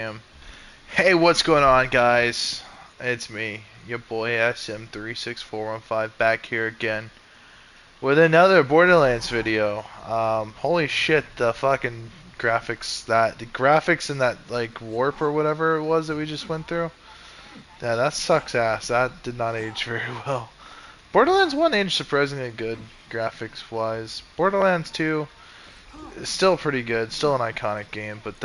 Am. Hey, what's going on, guys? It's me, your boy SM36415, back here again with another Borderlands video. Holy shit, the fucking graphics in that like warp or whatever it was that we just went through. Yeah, that sucks ass. That did not age very well. Borderlands 1 aged surprisingly good graphics wise. Borderlands 2 is still pretty good, still an iconic game, but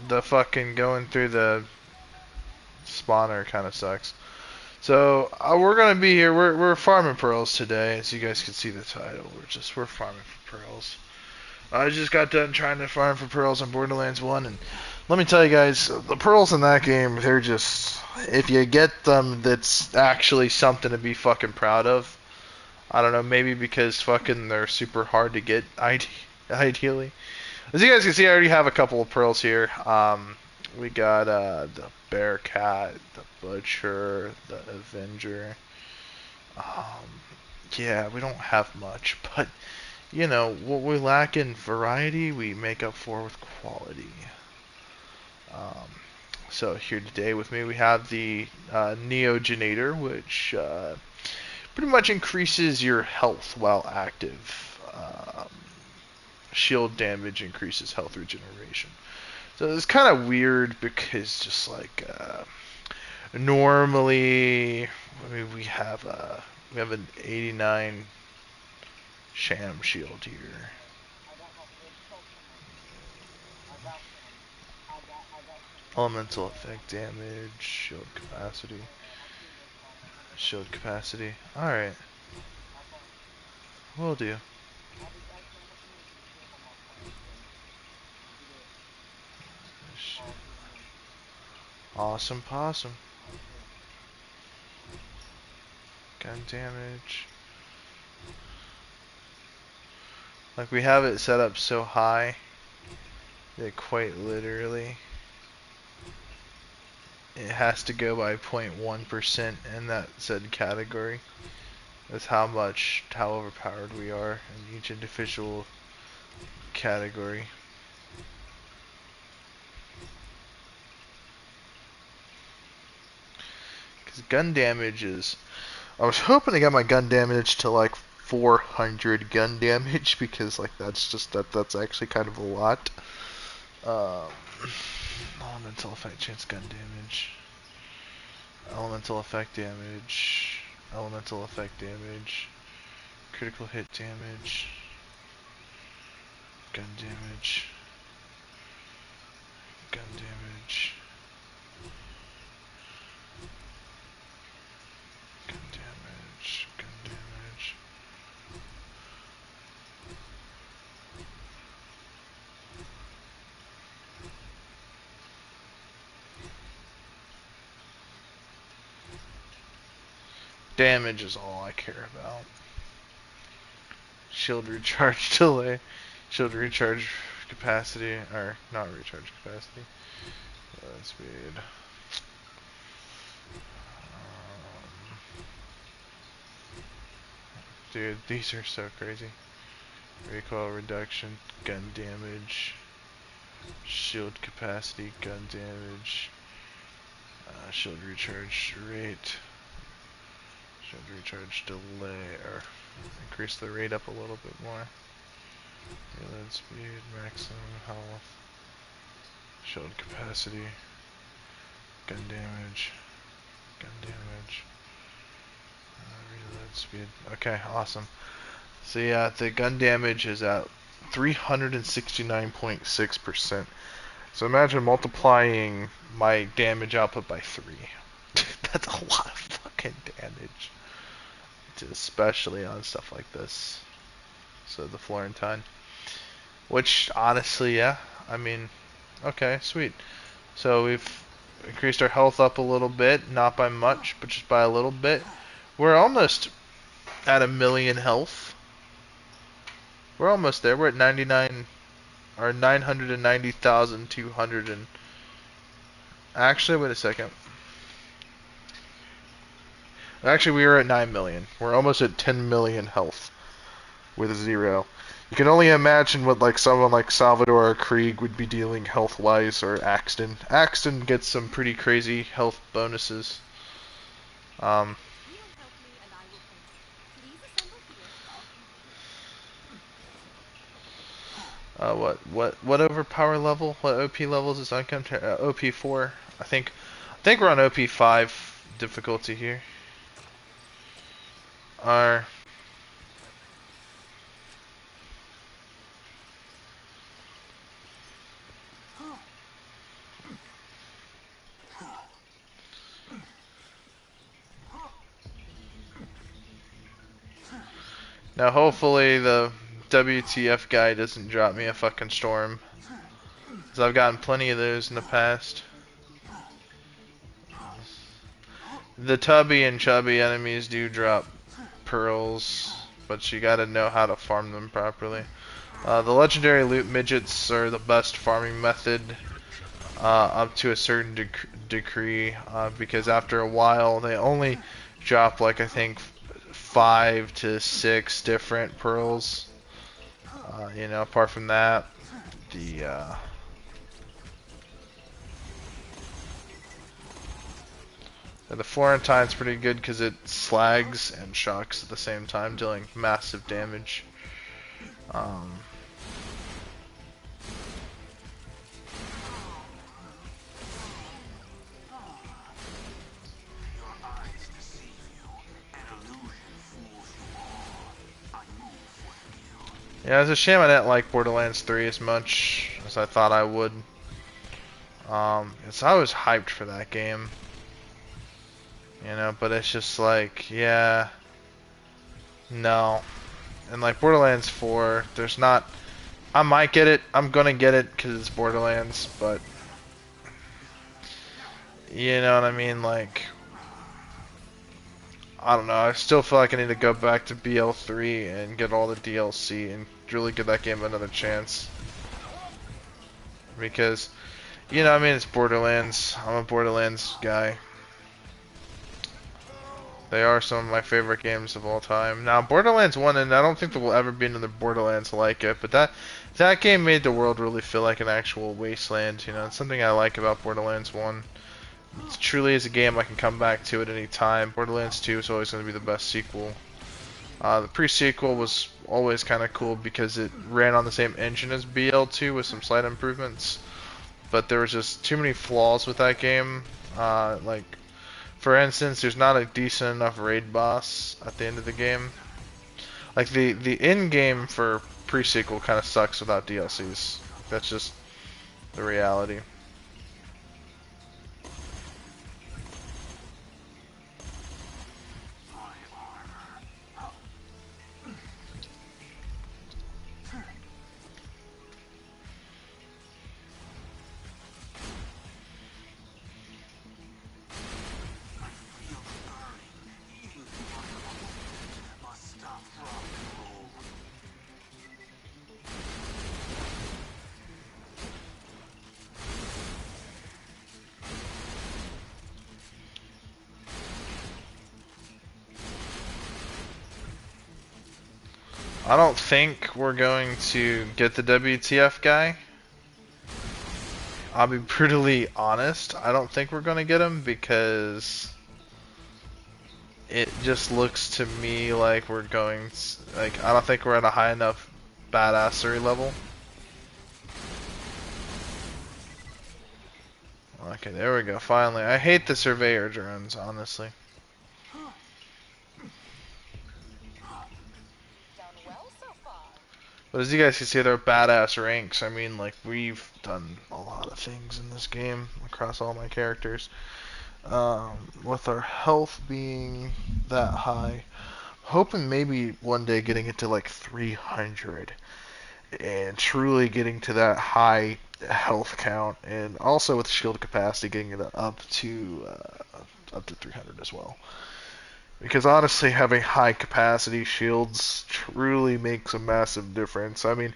the fucking going through the spawner kind of sucks. So we're gonna be here. We're farming pearls today, as you guys can see the title. We're farming for pearls. I just got done trying to farm for pearls on Borderlands 1, and let me tell you guys, the pearls in that game, they're just, if you get them, that's actually something to be fucking proud of. I don't know, maybe because fucking they're super hard to get, ideally. As you guys can see, I already have a couple of pearls here. We got the Bear Cat, the Butcher, the Avenger. Um, yeah, we don't have much, but you know what we lack in variety, we make up for with quality. Um, so here today with me we have the Neogenator, which pretty much increases your health while active. Shield damage increases health regeneration. So it's kind of weird because just like normally, I mean, we have an 89 sham shield here. Elemental effect damage, shield capacity. All right, will do. Awesome possum. Gun damage. Like we have it set up so high that quite literally it has to go by 0.1% in that said category. That's how overpowered we are in each individual category. Because gun damage is... I was hoping to get my gun damage to like 400 gun damage because like that's actually kind of a lot. Um, elemental effect chance gun damage. Elemental effect damage. Elemental effect damage. Critical hit damage. Gun damage. Gun damage. Gun damage. Gun damage. Damage is all I care about. Shield recharge delay. Shield recharge capacity, or not recharge capacity. Speed. Dude, these are so crazy. Recoil reduction, gun damage, shield capacity, gun damage, shield recharge rate, shield recharge delay, or increase the rate up a little bit more. Reload speed, maximum health, shield capacity, gun damage, reload speed. Okay, awesome. So yeah, the gun damage is at 369.6%. So imagine multiplying my damage output by 3. That's a lot of fucking damage. Especially on stuff like this. So the Florentine. Which, honestly, yeah. I mean, okay, sweet. So we've increased our health up a little bit. Not by much, but just by a little bit. We're almost at 1,000,000 health. We're almost there. We're at 99 or 990,200 and actually wait a second. Actually we are at 9 million. We're almost at 10 million health with 0. You can only imagine what like someone like Salvador or Krieg would be dealing health-wise, or Axton. Axton gets some pretty crazy health bonuses. Um, what overpower level? What OP levels is Uncom? OP 4. I think we're on OP 5 difficulty here. Our Now hopefully the WTF guy doesn't drop me a fucking storm, because I've gotten plenty of those in the past. The tubby and chubby enemies do drop pearls, but you gotta know how to farm them properly. The legendary loot midgets are the best farming method up to a certain degree, because after a while they only drop like I think 5 to 6 different pearls. Apart from that, the the Florentine's pretty good because it slags and shocks at the same time, dealing massive damage. Um, yeah, it's a shame I didn't like Borderlands 3 as much as I thought I would. I was hyped for that game, but it's just like, yeah, no. And like Borderlands 4, there's not. I might get it. I'm gonna get it because it's Borderlands, but you know what I mean. Like, I don't know. I still feel like I need to go back to BL3 and get all the DLC and really give that game another chance. Because, it's Borderlands. I'm a Borderlands guy. They are some of my favorite games of all time. Now, Borderlands 1, and I don't think there will ever be another Borderlands like it, but that game made the world really feel like an actual wasteland. It's something I like about Borderlands 1. It truly is a game I can come back to at any time. Borderlands 2 is always going to be the best sequel. The pre-sequel was always kind of cool because it ran on the same engine as BL2 with some slight improvements. But there was just too many flaws with that game. For instance, there's not a decent enough raid boss at the end of the game. Like, the end game for pre-sequel kind of sucks without DLCs. That's just the reality. I don't think we're going to get the WTF guy. I'll be brutally honest. I don't think we're going to get him because it just looks to me like we're going to, I don't think we're at a high enough badassery level. Okay, there we go, finally. I hate the surveyor drones, honestly. But as you guys can see, they're badass ranks. I mean, like, we've done a lot of things in this game across all my characters. With our health being that high, hoping maybe one day getting it to like 300 and truly getting to that high health count, and also with shield capacity getting it up to 300 as well. Because honestly, having high capacity shields truly makes a massive difference. I mean,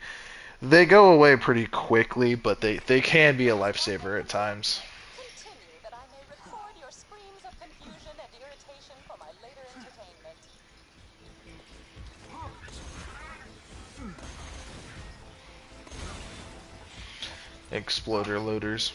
they go away pretty quickly, but they can be a lifesaver at times. exploder loaders.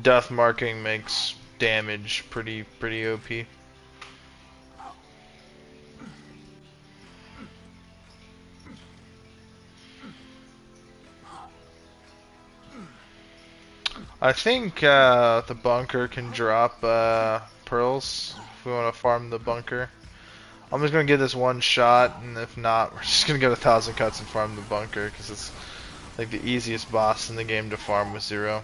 Death marking makes damage pretty OP. I think the bunker can drop pearls if we want to farm the bunker. I'm just gonna give this one shot, and if not, we're just gonna go to 1,000 cuts and farm the bunker because it's like the easiest boss in the game to farm with Zero.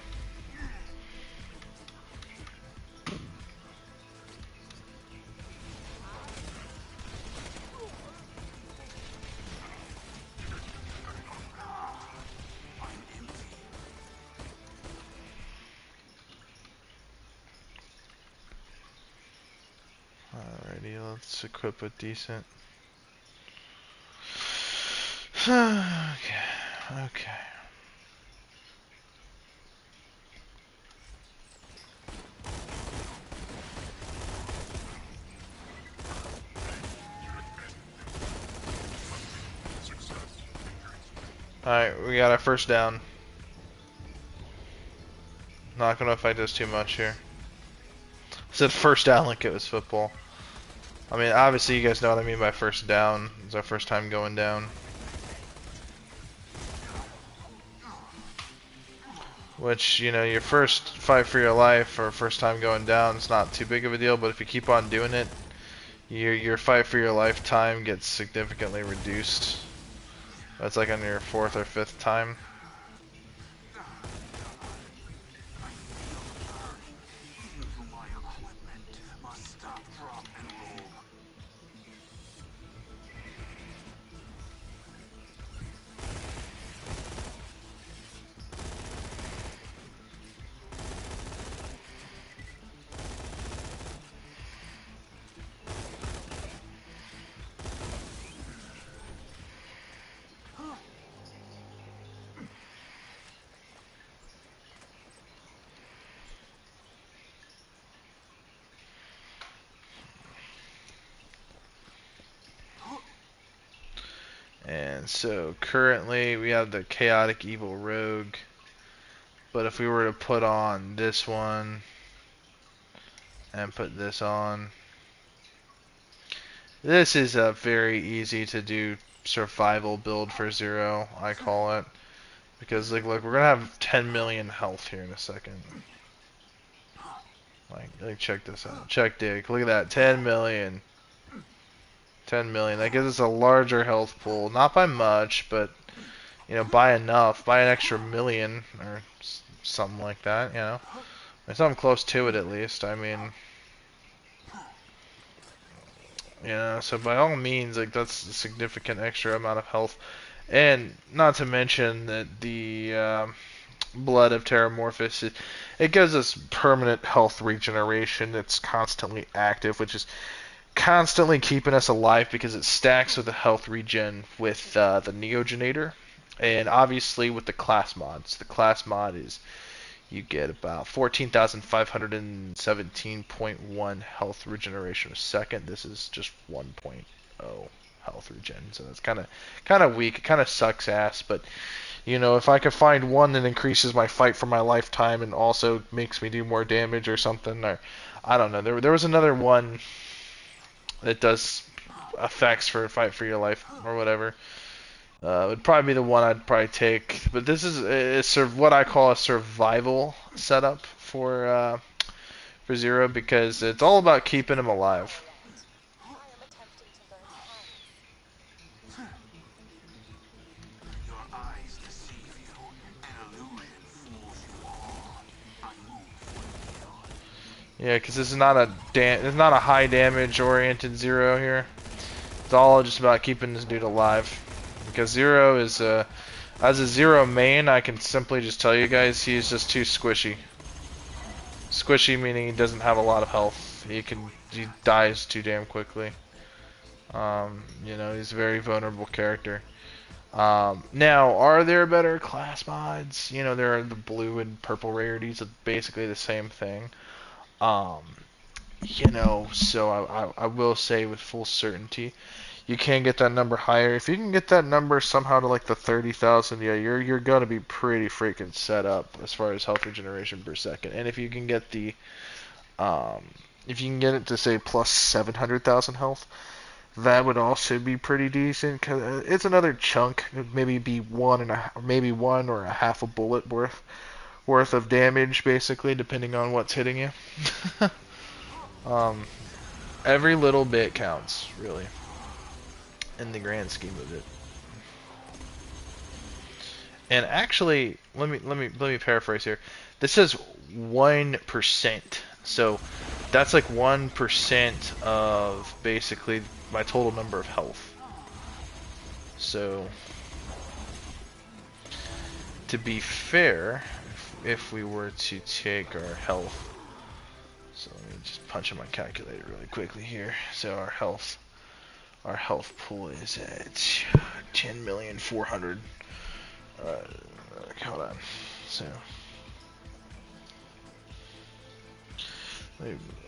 Alrighty, let's equip a decent. Okay. Alright, we got our first down. Not gonna fight this too much here. I said first down like it was football. I mean, obviously you guys know what I mean by first down. It's our first time going down. Which, you know, your first fight for your life or first time going down, it's not too big of a deal, but if you keep on doing it, your fight for your lifetime gets significantly reduced. That's like on your 4th or 5th time. And so currently we have the Chaotic Evil Rogue, but if we were to put on this one and put this on, this is a very easy to do survival build for Zero, I call it, because like look, we're gonna have 10 million health here in a second. Like check this out, check dig, look at that, 10 million. 10 million. That gives us a larger health pool. Not by much, but, you know, by enough. By an extra million or something like that, you know. Or something close to it at least. I mean, you know, so by all means, like, that's a significant extra amount of health. And not to mention that the Blood of Terramorphous, it gives us permanent health regeneration that's constantly active, which is constantly keeping us alive because it stacks with the health regen with the Neogenator, and obviously with the class mods. The class mod is you get about 14,517.1 health regeneration a second. This is just 1.0 health regen, so that's kind of weak. It kind of sucks ass, but you know, if I could find one that increases my fight for my lifetime and also makes me do more damage or something, or I don't know. There was another one that does effects for Fight for Your Life or whatever. Would probably be the one I'd probably take. But this is what I call a survival setup for Zero, because it's all about keeping him alive. Yeah, because this is not it's not a high damage oriented Zero here. It's all just about keeping this dude alive. Because Zero is as a Zero main, I can simply just tell you guys he's just too squishy. Squishy meaning he doesn't have a lot of health. He dies too damn quickly. You know, he's a very vulnerable character. Now, are there better class mods? You know, there are the blue and purple rarities. It's basically the same thing. Um, you know, so I will say with full certainty, you can get that number higher. If you can get that number somehow to like the 30,000, yeah, you're gonna be pretty freaking set up as far as health regeneration per second. And if you can get the um, if you can get it to say plus 700,000 health, that would also be pretty decent. Cause it's another chunk, maybe be maybe one or a half a bullet worth of damage, basically, depending on what's hitting you. um, every little bit counts, really, in the grand scheme of it. And actually, let me paraphrase here. This says 1%. So that's like 1% of basically my total number of health. So to be fair, if we were to take our health, so let me just punch in my calculator really quickly here. So our health pool is at 10,400,000. Hold on. So,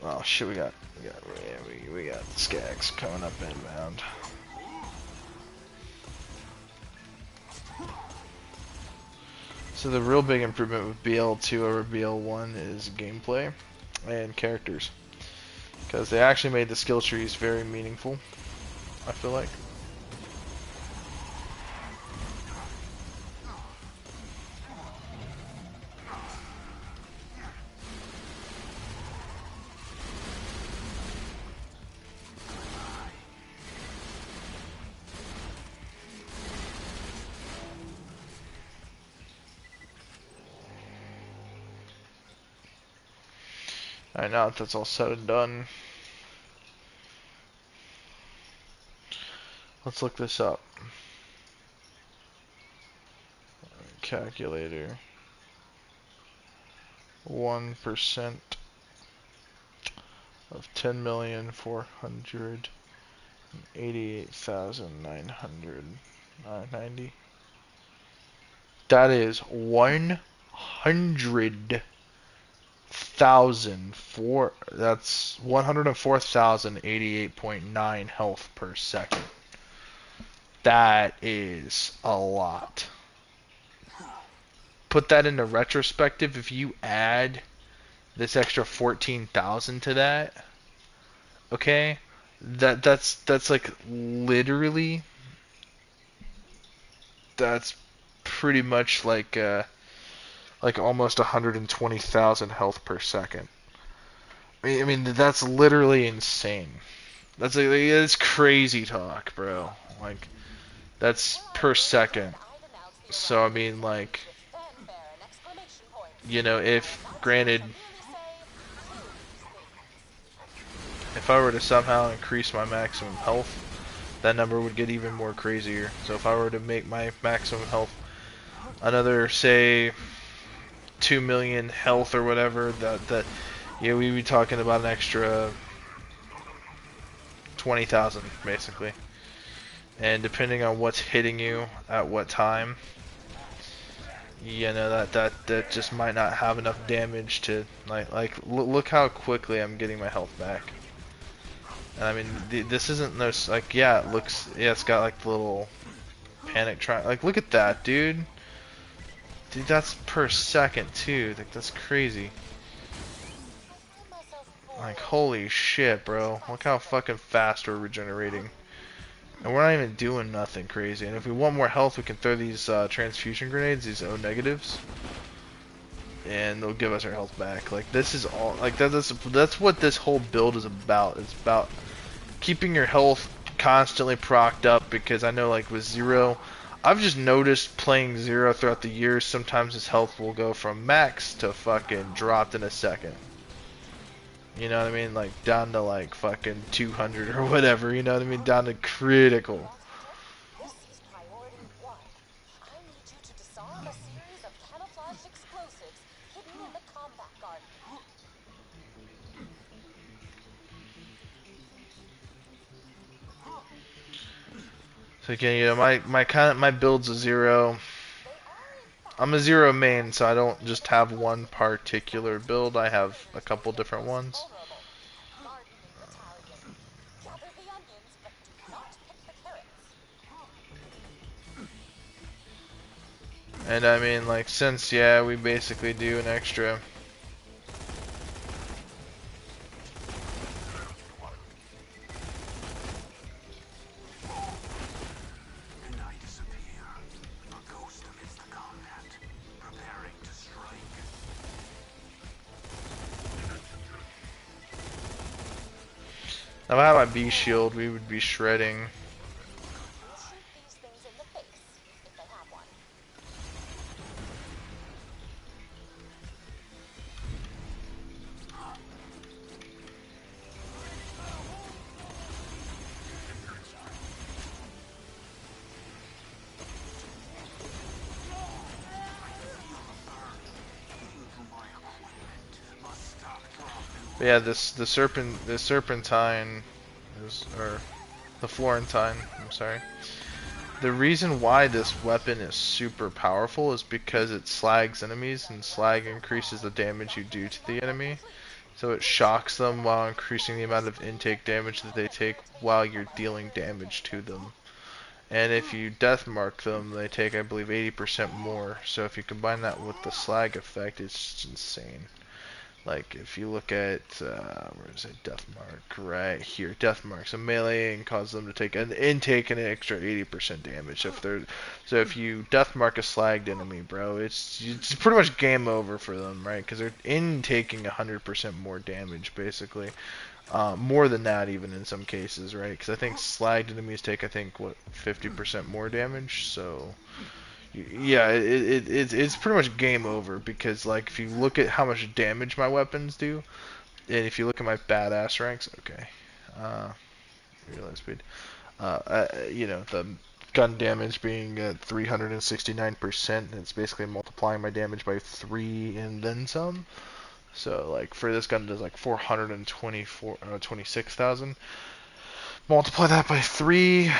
oh shit, we got Skags coming up inbound. So the real big improvement with BL2 over BL1 is gameplay and characters, because they actually made the skill trees very meaningful, I feel like. Alright, now that that's all said and done, let's look this up. Calculator. 1% of 10,488,990. That is 100,004. That's 104,088.9 health per second. That is a lot. Put that into retrospective. If you add this extra 14,000 to that, okay, that's like literally, that's pretty much like almost 120,000 health per second. I mean that's literally insane. That's crazy talk, bro. Like that's per second. So I mean, like, you know, if granted, if I were to somehow increase my maximum health, that number would get even more crazier. So if I were to make my maximum health another, say, 2 million health or whatever, that yeah, we'd be talking about an extra 20,000 basically. And depending on what's hitting you at what time, you know, that just might not have enough damage to look how quickly I'm getting my health back. And I mean, this isn't no, like, yeah, it looks, yeah, it's got like the little panic try, like, look at that, dude. Dude, that's per second too. Like, that's crazy. Like, holy shit, bro. Look how fucking fast we're regenerating. And we're not even doing nothing crazy. And if we want more health, we can throw these transfusion grenades, these O negatives, and they'll give us our health back. Like, this is all, like, that's what this whole build is about. It's about keeping your health constantly procced up, because I know, like, with Zero, I've just noticed playing Zero throughout the years, sometimes his health will go from max to fucking dropped in a second. You know what I mean? Like, down to, like, fucking 200 or whatever, you know what I mean? Down to critical. So again, you know, my build's a zero. I'm a zero main, so I don't just have one particular build. I have a couple different ones. And I mean, like, since, yeah, we basically do an extra. If I had my B shield, we would be shredding. But yeah, the serpentine is, or the Florentine, I'm sorry. The reason why this weapon is super powerful is because it slags enemies, and slag increases the damage you do to the enemy. So it shocks them while increasing the amount of intake damage that they take while you're dealing damage to them. And if you death mark them, they take, I believe, 80% more. So if you combine that with the slag effect, it's just insane. Like, if you look at, where is it, death mark, right here, death mark. So meleeing causes them to take an intake and an extra 80% damage. So if you death mark a slagged enemy, bro, it's pretty much game over for them, right? Because they're intaking 100% more damage, basically. More than that, even in some cases, right? Because I think slagged enemies take, I think, what, 50% more damage. So yeah, it's pretty much game over, because like if you look at how much damage my weapons do, and if you look at my badass ranks, okay, reload speed, you know, the gun damage being at 369%, it's basically multiplying my damage by 3 and then some. So like for this gun it does like 26,000. Multiply that by 3.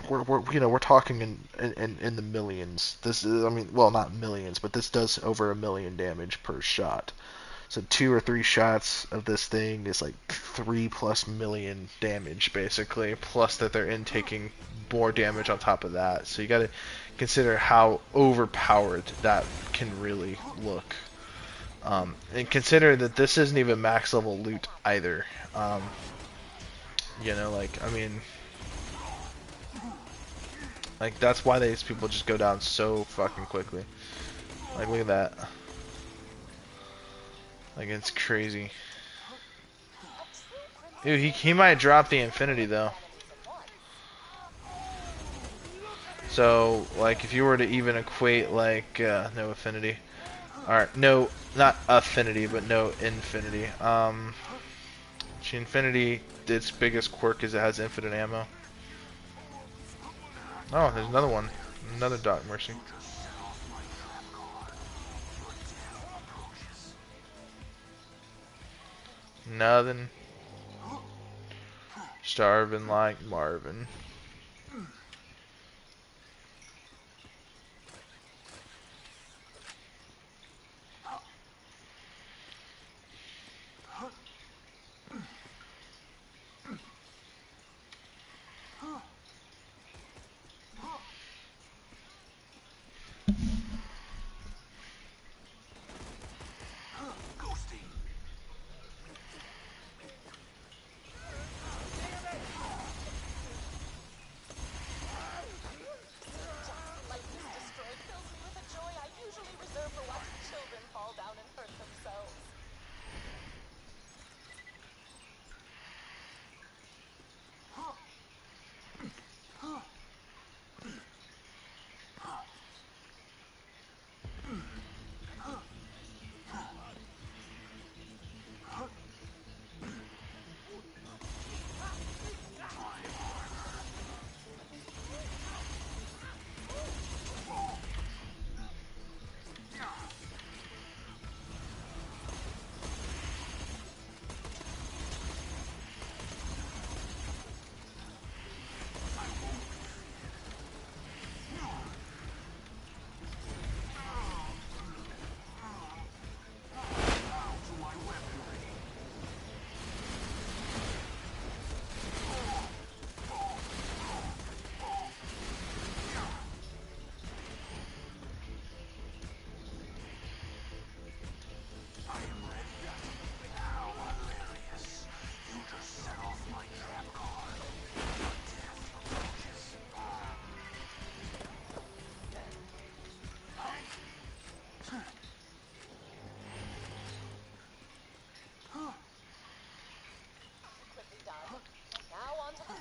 We're talking in the millions. This is, I mean, well, not millions, but this does over 1,000,000 damage per shot. So 2 or 3 shots of this thing is like 3+ million damage, basically. Plus that they're intaking more damage on top of that. So you got to consider how overpowered that can really look. And consider that this isn't even max level loot either. You know, like, I mean, like, that's why these people just go down so fucking quickly. Like, look at that. Like, it's crazy. Dude, he might drop the infinity, though. So, like, if you were to even equate, like, no affinity. Alright, no, not affinity, but no infinity. Infinity, its biggest quirk is it has infinite ammo. Oh, there's another one. Another Doc Mercy. Nothing. Starving like Marvin.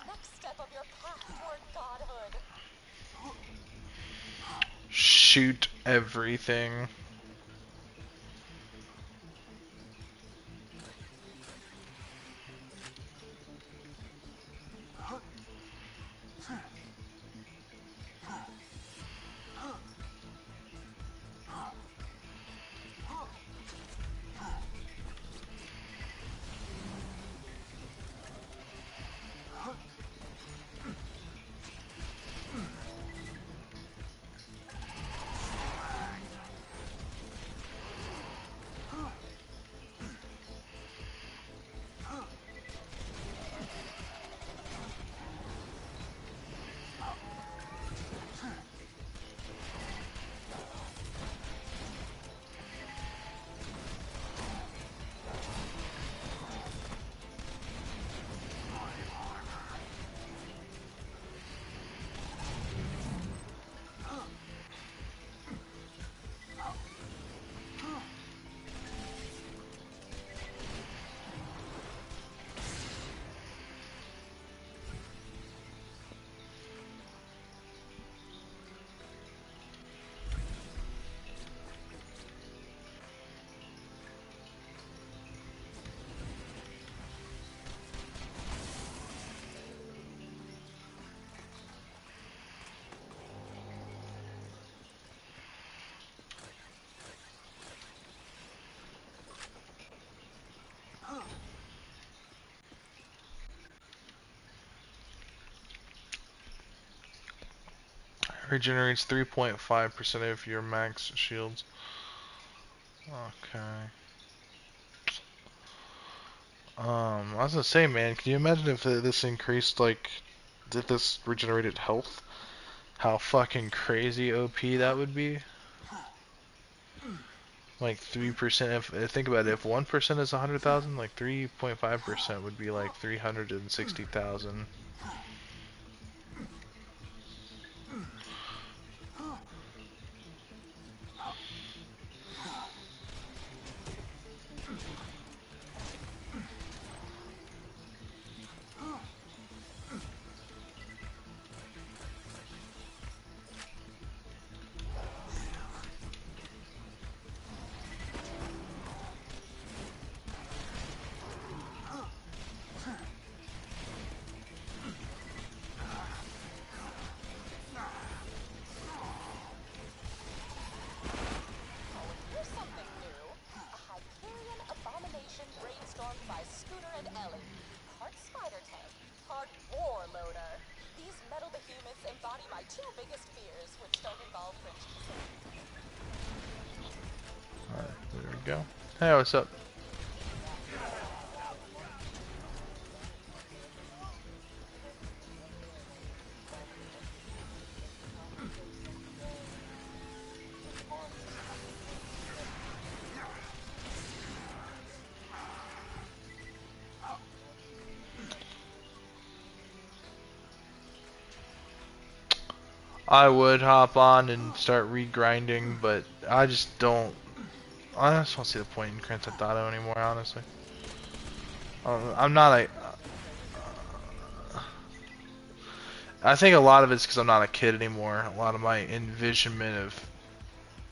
next step of your path toward godhood. Shoot everything. Regenerates 3.5% of your max shields. Okay. I was gonna say, man, can you imagine if this increased, like, if this regenerated health? How fucking crazy OP that would be? Like 3%, if think about it, if 1% is 100,000, like 3.5% would be like 360,000. Here's something new. A Hyperion abomination brainstormed by Scooter and Ellie. Part spider tank, part war loader. These metal behemoths embody my two biggest fears, which don't involve French kissing. Alright, there we go. Hey, what's up? I would hop on and start regrinding, but I just don't. I just don't see the point in Grand Theft Auto anymore, honestly. I'm not a. I think a lot of it's because I'm not a kid anymore. A lot of my envisionment of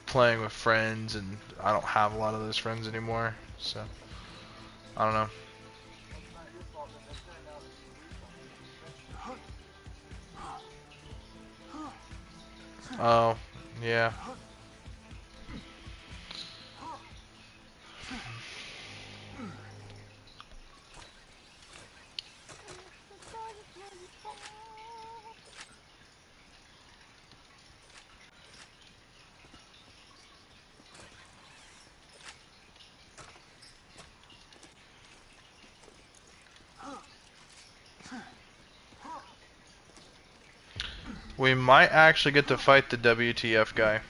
playing with friends, and I don't have a lot of those friends anymore. So I don't know. Oh, yeah. We might actually get to fight the WTF guy.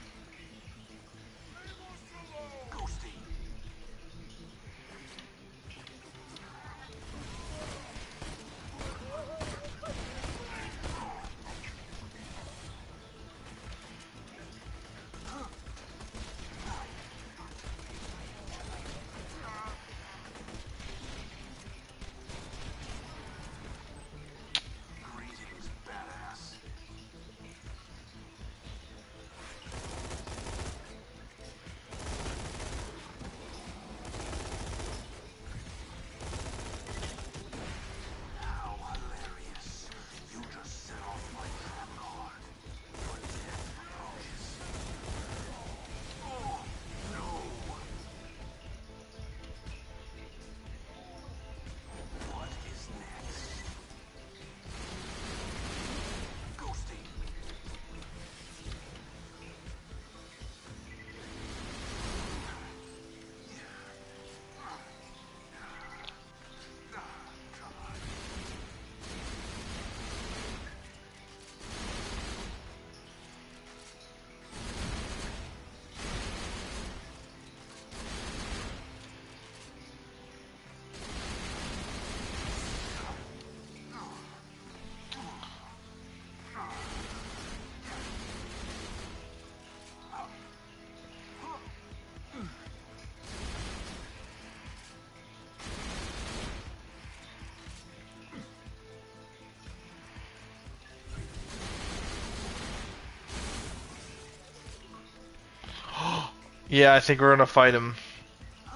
Yeah, I think we're gonna fight him.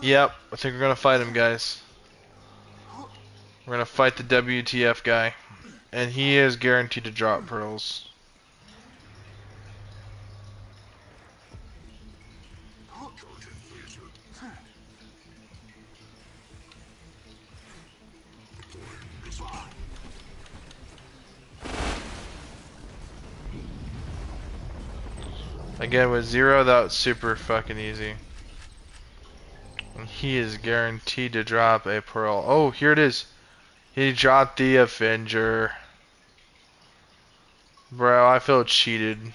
Yep, I think we're gonna fight him, guys. We're gonna fight the WTF guy. And he is guaranteed to drop pearls. Again, with zero, that's super fucking easy. And he is guaranteed to drop a pearl. Oh, here it is. He dropped the Avenger. Bro, I feel cheated.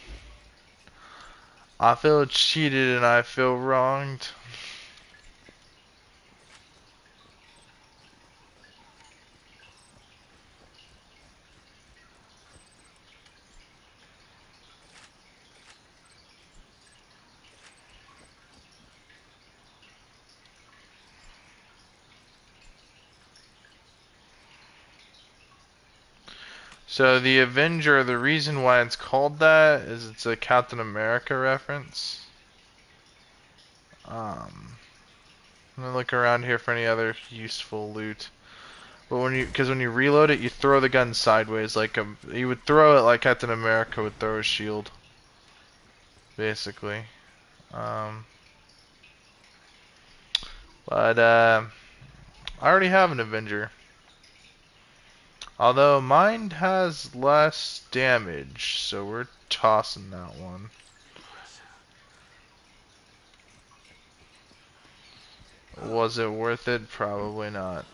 I feel cheated and I feel wronged. So the Avenger, the reason why it's called that is it's a Captain America reference. I'm gonna look around here for any other useful loot. But because when you reload it, you throw the gun sideways, like you would throw it like Captain America would throw a shield, basically. Um, but I already have an Avenger. Although mine has less damage, so we're tossing that one. Was it worth it? Probably not.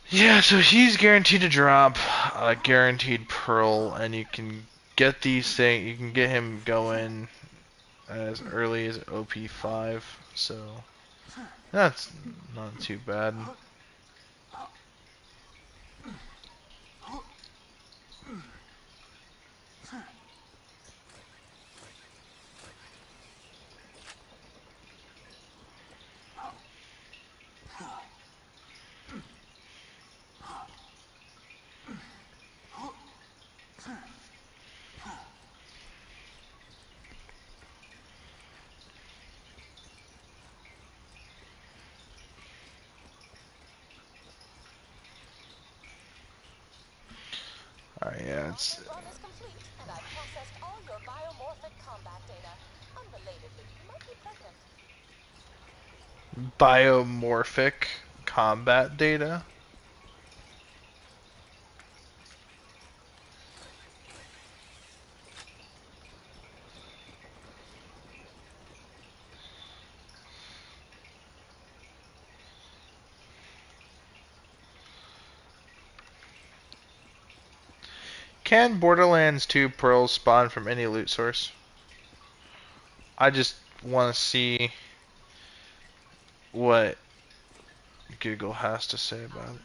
Yeah, so he's guaranteed to drop a guaranteed pearl, and you can get these things. You can get him going as early as OP5, so that's not too bad. Alright, yeah, it's Run is complete, and I've processed all your biomorphic combat data. Unrelatedly, you might be pregnant. biomorphic combat data. Can Borderlands 2 pearls spawn from any loot source? I just want to see what Google has to say about it.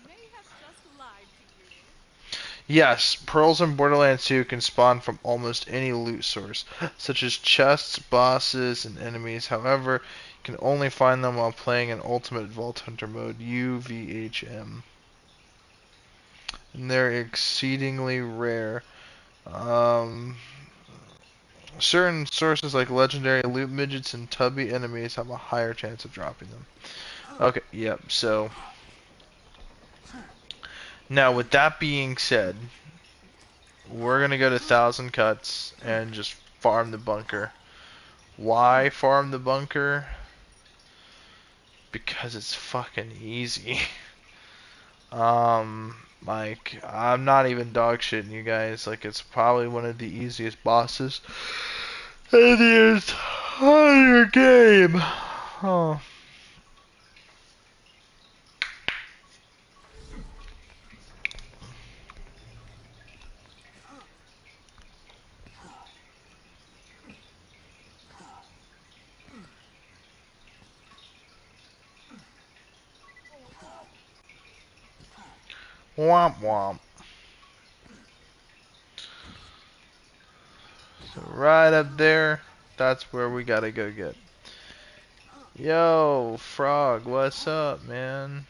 Yes, pearls in Borderlands 2 can spawn from almost any loot source, such as chests, bosses, and enemies. However, you can only find them while playing in Ultimate Vault Hunter mode, UVHM. And they're exceedingly rare. Um, Certain sources like legendary loot midgets and tubby enemies have a higher chance of dropping them. Okay, yep, so now with that being said, we're gonna go to 1,000 cuts and just farm the bunker. Why farm the bunker? Because it's fucking easy. Like, I'm not even dog shitting you guys. Like, it's probably one of the easiest bosses in the entire game. Oh. Womp womp. So right up there, that's where we gotta go get. Yo, Frog, what's up, man?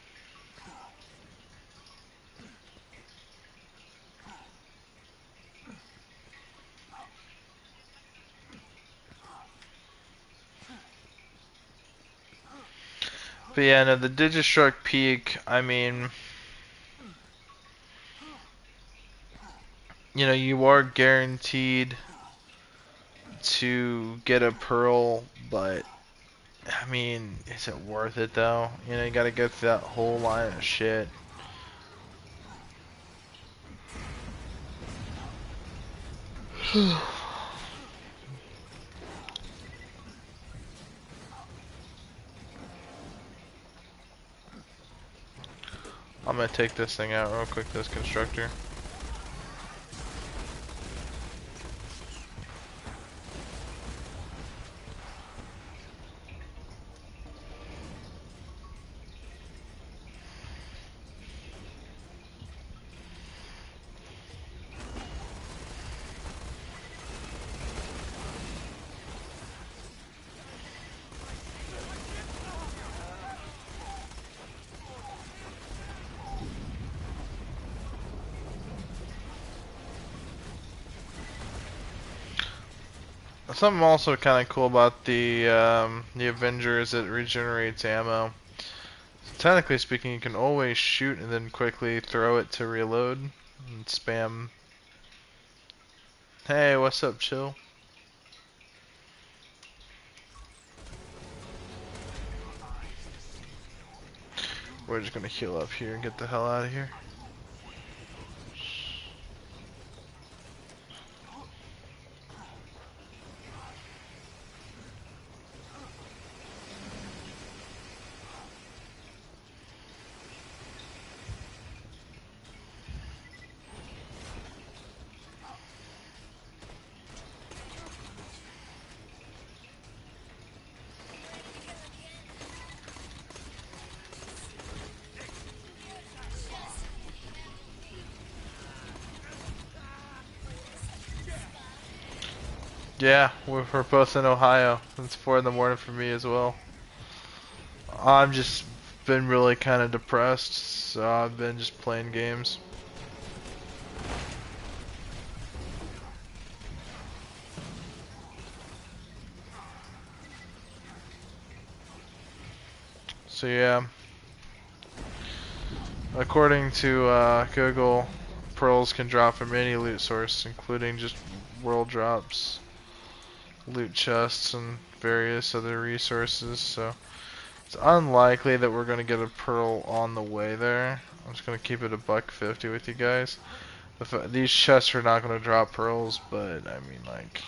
But yeah, no, the Digistruct Peak, I mean, you know, you are guaranteed to get a pearl, but I mean, is it worth it though? You know, you gotta go through that whole line of shit. I'm gonna take this thing out real quick, this constructor. Something also kind of cool about the Avenger is it regenerates ammo. So technically speaking, you can always shoot and then quickly throw it to reload and spam. Hey, what's up, chill? We're just gonna heal up here and get the hell out of here. Yeah, we're both in Ohio. It's 4 in the morning for me as well. I've just been really kind of depressed, so I've been just playing games. So yeah, according to Google, pearls can drop from any loot source, including just world drops, loot chests, and various other resources. So it's unlikely that we're gonna get a pearl on the way there. I'm just gonna keep it a $1.50 with you guys. These chests are not gonna drop pearls, but I mean, like,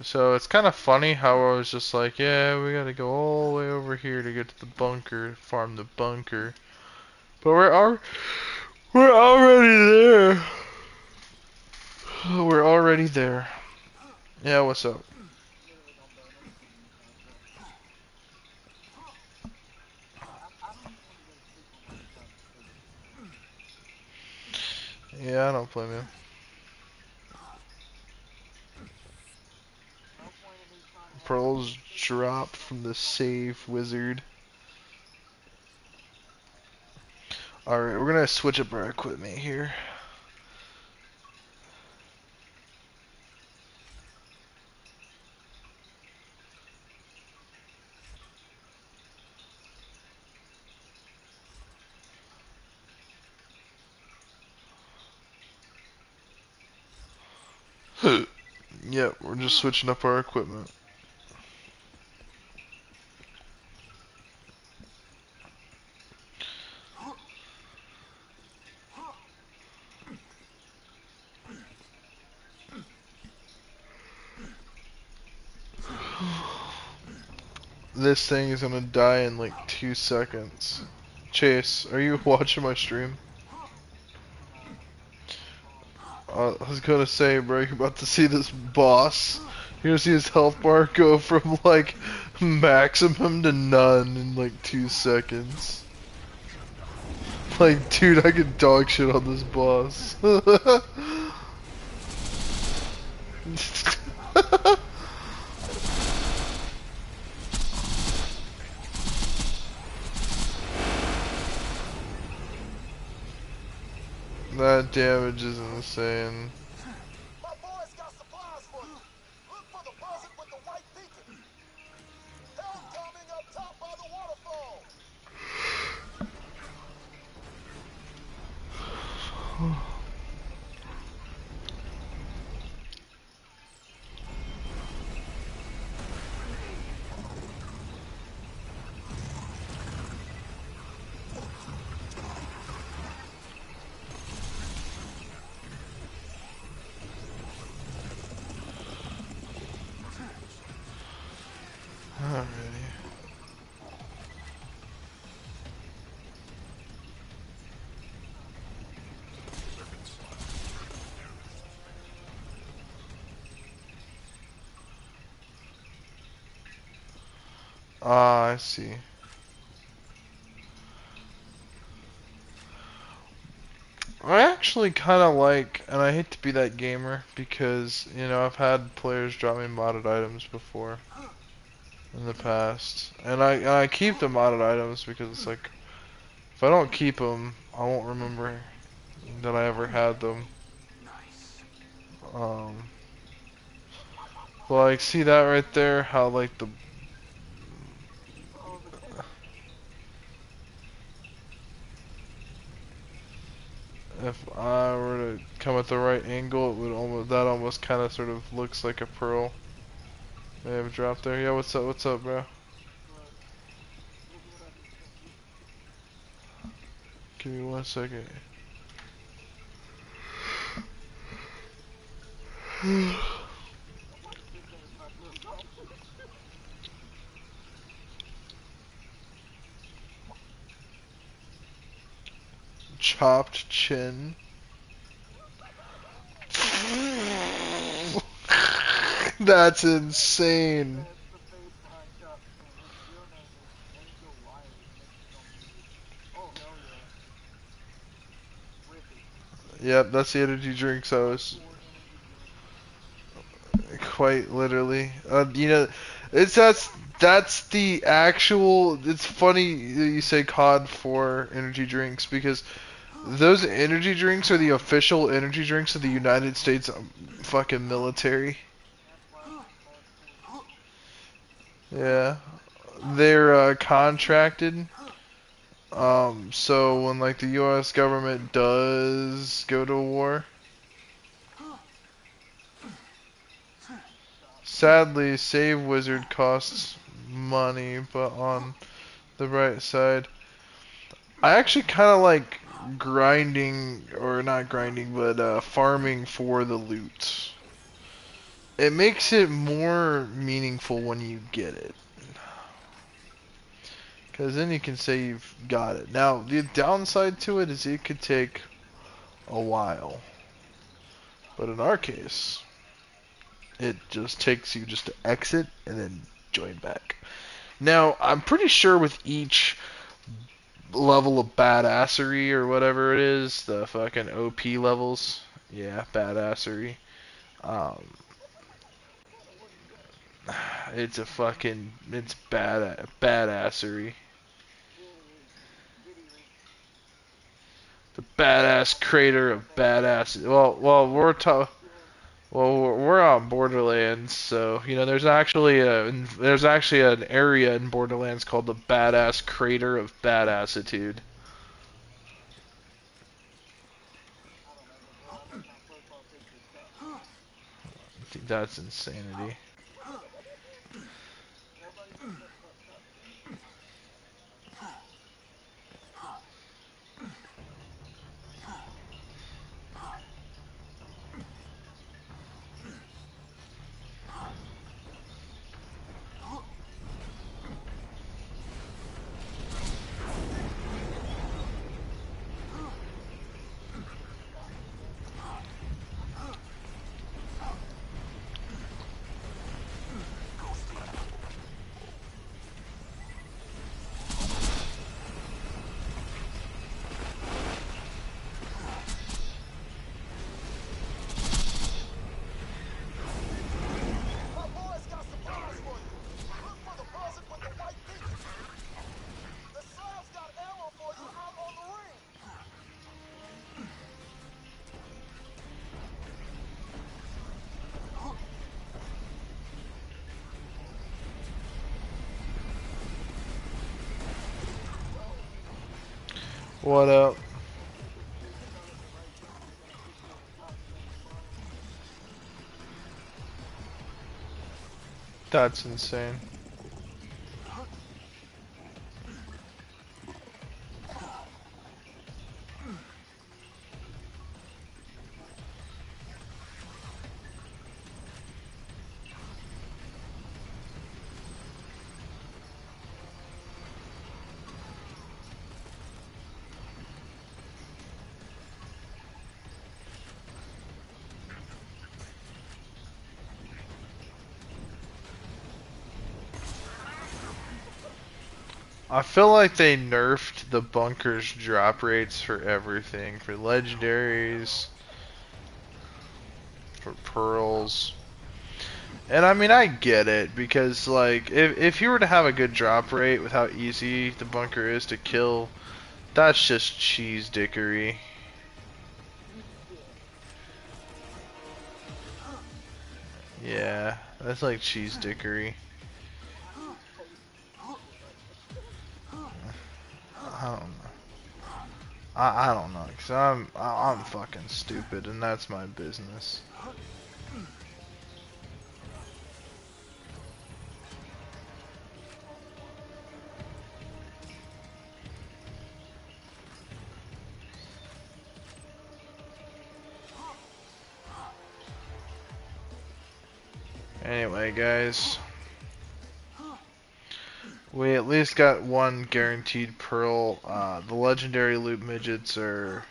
so it's kind of funny how I was just like, yeah, we gotta go all the way over here to get to the bunker, farm the bunker. But we're already there. We're already there. Yeah, what's up? Yeah, I don't blame you. Pearls drop from the save wizard. Alright, we're gonna switch up our equipment here. Yep, we're just switching up our equipment. This thing is gonna die in like 2 seconds. Chase, are you watching my stream? I was gonna say, bro, you're about to see this boss. You're gonna see his health bar go from like maximum to none in like 2 seconds. Like, dude, I could dog shit on this boss. That damage is insane. My boys got supplies for you. Look for the buzzard with the white beacon. Help coming up top by the waterfall. Alrighty. Ah, I see. I actually kind of like, and I hate to be that gamer because, you know, I've had players drop me modded items before in the past, and I keep the modded items because it's like, if I don't keep them, I won't remember that I ever had them. Um, but like, see that right there? How like the if I were to come at the right angle, it would almost kind of sort of looks like a pearl may have dropped there. Yeah, what's up? What's up, bro? Give me 1 second. Chopped chin. That's insane. Yep, that's the energy drinks I was quite literally. You know, it's that's the actual. It's funny that you say COD for energy drinks because those energy drinks are the official energy drinks of the United States fucking military. Yeah, they're contracted. So when like the U.S. government does go to war, sadly, Save Wizard costs money, but on the bright side, I actually kind of like grinding, or not grinding, but farming for the loot. It makes it more meaningful when you get it. Because then you can say you've got it. Now, the downside to it is it could take a while. But in our case, it just takes you just to exit and then join back. Now, I'm pretty sure with each level of badassery or whatever it is, the fucking OP levels, yeah, badassery, um, it's badassery. The badass crater of badass. We're on Borderlands, so you know there's actually an area in Borderlands called the Badass Crater of Badassitude. I think that's insanity. What up? That's insane. I feel like they nerfed the bunker's drop rates for everything. For legendaries, for pearls. And I mean, I get it, because, like, if you were to have a good drop rate with how easy the bunker is to kill, that's just cheese dickery. Yeah, that's like cheese dickery. I don't know. I don't know, cause I'm fucking stupid, and that's my business. Anyway, guys, we at least got one guaranteed pearl. The legendary loot midgets are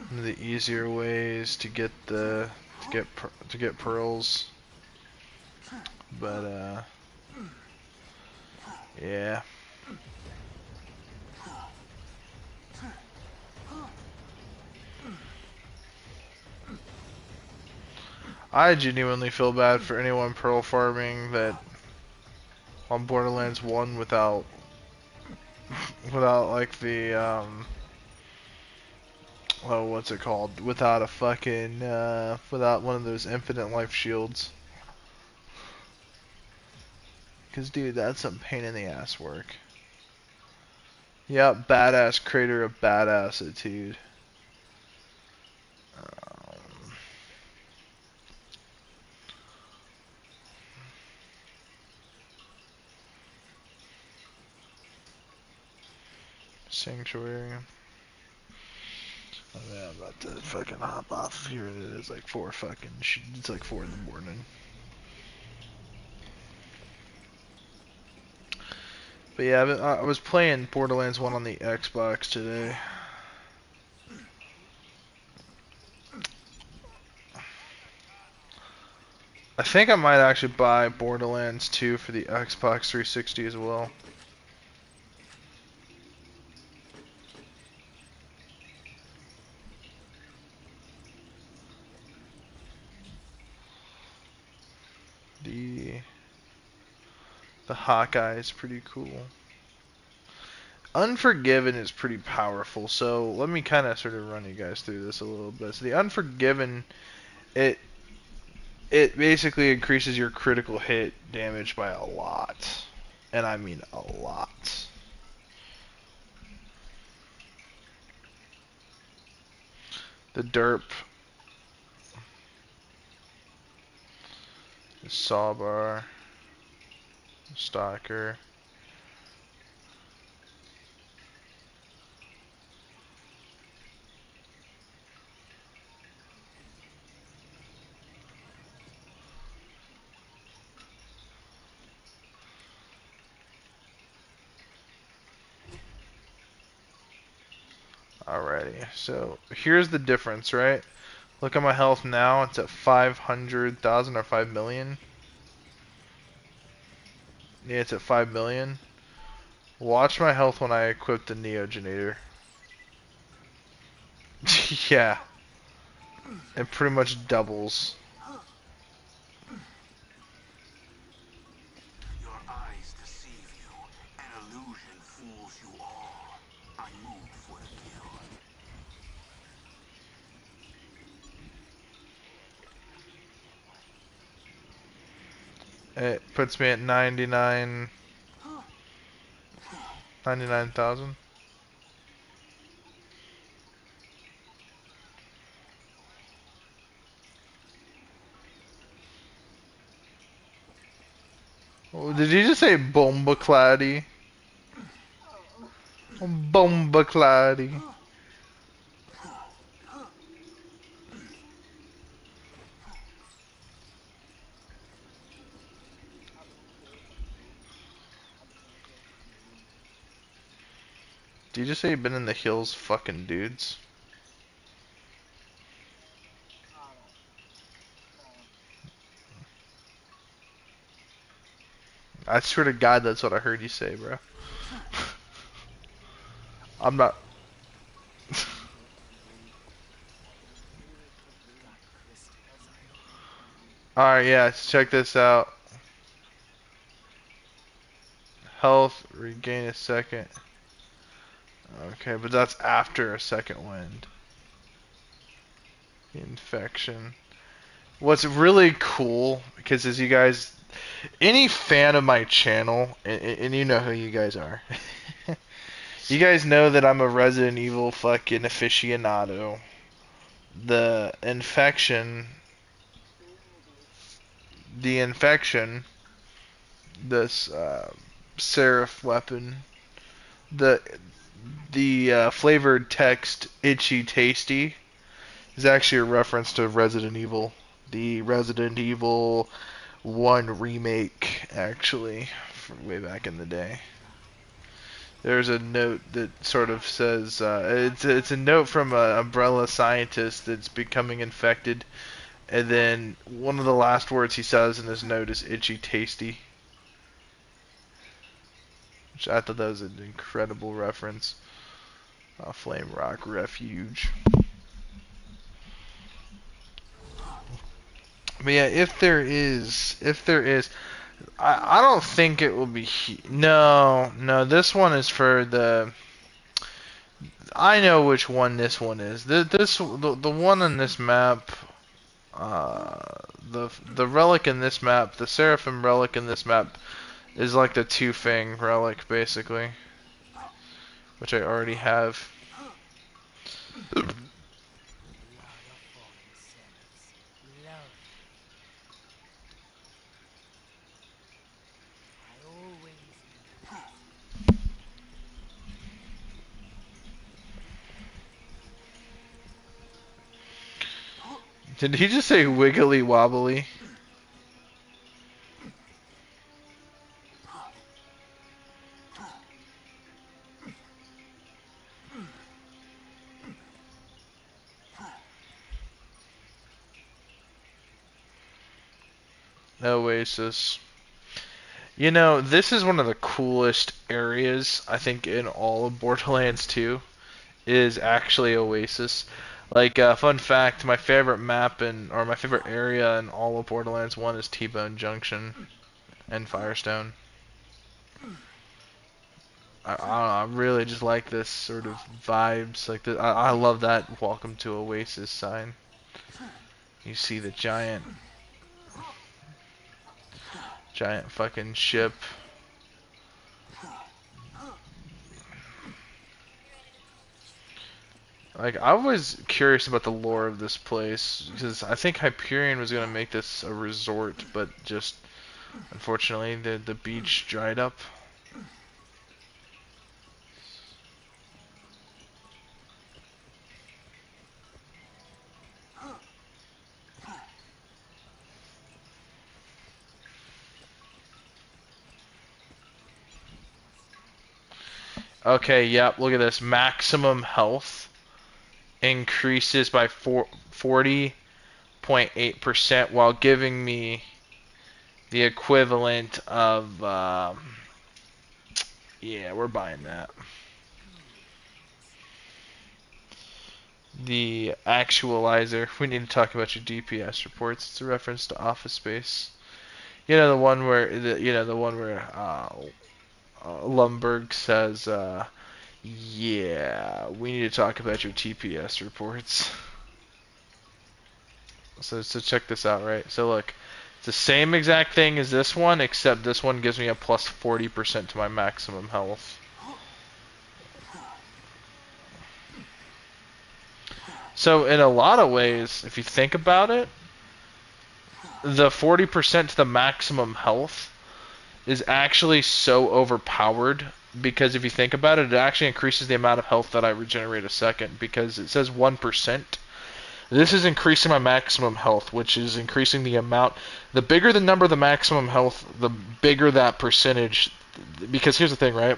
one of the easier ways to get to get pearls, but yeah. I genuinely feel bad for anyone pearl farming that on Borderlands 1 without like the oh, what's it called? Without a fucking without one of those infinite life shields. Cause dude, that's some pain in the ass work. Yep, badass crater of badassitude. Um, Sanctuary. Oh, yeah, I'm about to fucking hop off here. It is like it's like 4 in the morning. But yeah, I was playing Borderlands 1 on the Xbox today. I think I might actually buy Borderlands 2 for the Xbox 360 as well. The Hawkeye is pretty cool. Unforgiven is pretty powerful, so let me kind of sort of run you guys through this a little bit. So the Unforgiven, it basically increases your critical hit damage by a lot, and I mean a lot. The Derp, the Sawbar, the Stalker. Alrighty, so here's the difference, right? Look at my health now, it's at 500,000 or 5 million. Yeah, it's at 5 million. Watch my health when I equip the Neogenator. Yeah, it pretty much doubles. Your eyes deceive you. An illusion fools you all. I move for the kill. It puts me at 99,000. Oh, did you just say bomba claddy? Bomba claddy. Did you just say you've been in the hills fucking dudes? I swear to God, that's what I heard you say, bro. I'm not. Alright, yeah, check this out. Health, regain a second. Okay, but that's after a second wind. Infection. What's really cool, because as you guys, any fan of my channel, and you know who you guys are, you guys know that I'm a Resident Evil fucking aficionado. The infection, the infection, this Seraph weapon, the flavored text itchy tasty is actually a reference to Resident Evil, the Resident Evil 1 remake, actually, from way back in the day. There's a note that sort of says it's a note from an umbrella scientist that's becoming infected, and then one of the last words he says in this note is "itchy tasty," which I thought that was an incredible reference. Flame Rock Refuge. But yeah, if there is, I don't think it will be. No, no. This one is for the. I know which one this one is. The one on this map. The relic in this map, the Seraphim relic in this map, is like the Two Fang relic basically, which I already have. Did he just say wiggly wobbly? Oasis. You know, this is one of the coolest areas I think in all of Borderlands 2 is actually Oasis. Like, fun fact, my favorite map or my favorite area in all of Borderlands 1 is T-Bone Junction and Firestone. I don't know, I really just like this sort of vibes. Like, I love that Welcome to Oasis sign. You see the giant fucking ship. Like, I was curious about the lore of this place, because I think Hyperion was going to make this a resort, but just, unfortunately, the beach dried up. Okay, yep, look at this. Maximum health increases by 40.8% while giving me the equivalent of, yeah, we're buying that. The actualizer. We need to talk about your DPS reports. It's a reference to Office Space. You know the one where Lumberg says, yeah, we need to talk about your TPS reports. So check this out, right? So look, it's the same exact thing as this one, except this one gives me a plus 40% to my maximum health. So in a lot of ways, if you think about it, the 40% to the maximum health is actually so overpowered because if you think about it, it actually increases the amount of health that I regenerate a second because it says 1%. This is increasing my maximum health, which is increasing the amount. The bigger the number of the maximum health, the bigger that percentage. Because here's the thing, right?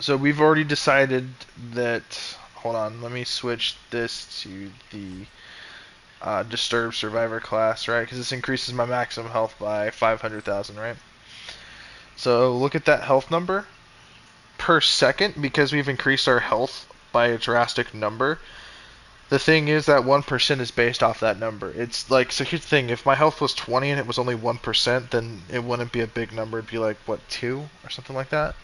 So we've already decided that. Hold on, let me switch this to the Disturbed Survivor class, right? Because this increases my maximum health by 500,000, right? So look at that health number per second because we've increased our health by a drastic number. The thing is that 1% is based off that number. It's like, so here's the thing, if my health was 20 and it was only 1%, then it wouldn't be a big number. It'd be like, what, 2 or something like that?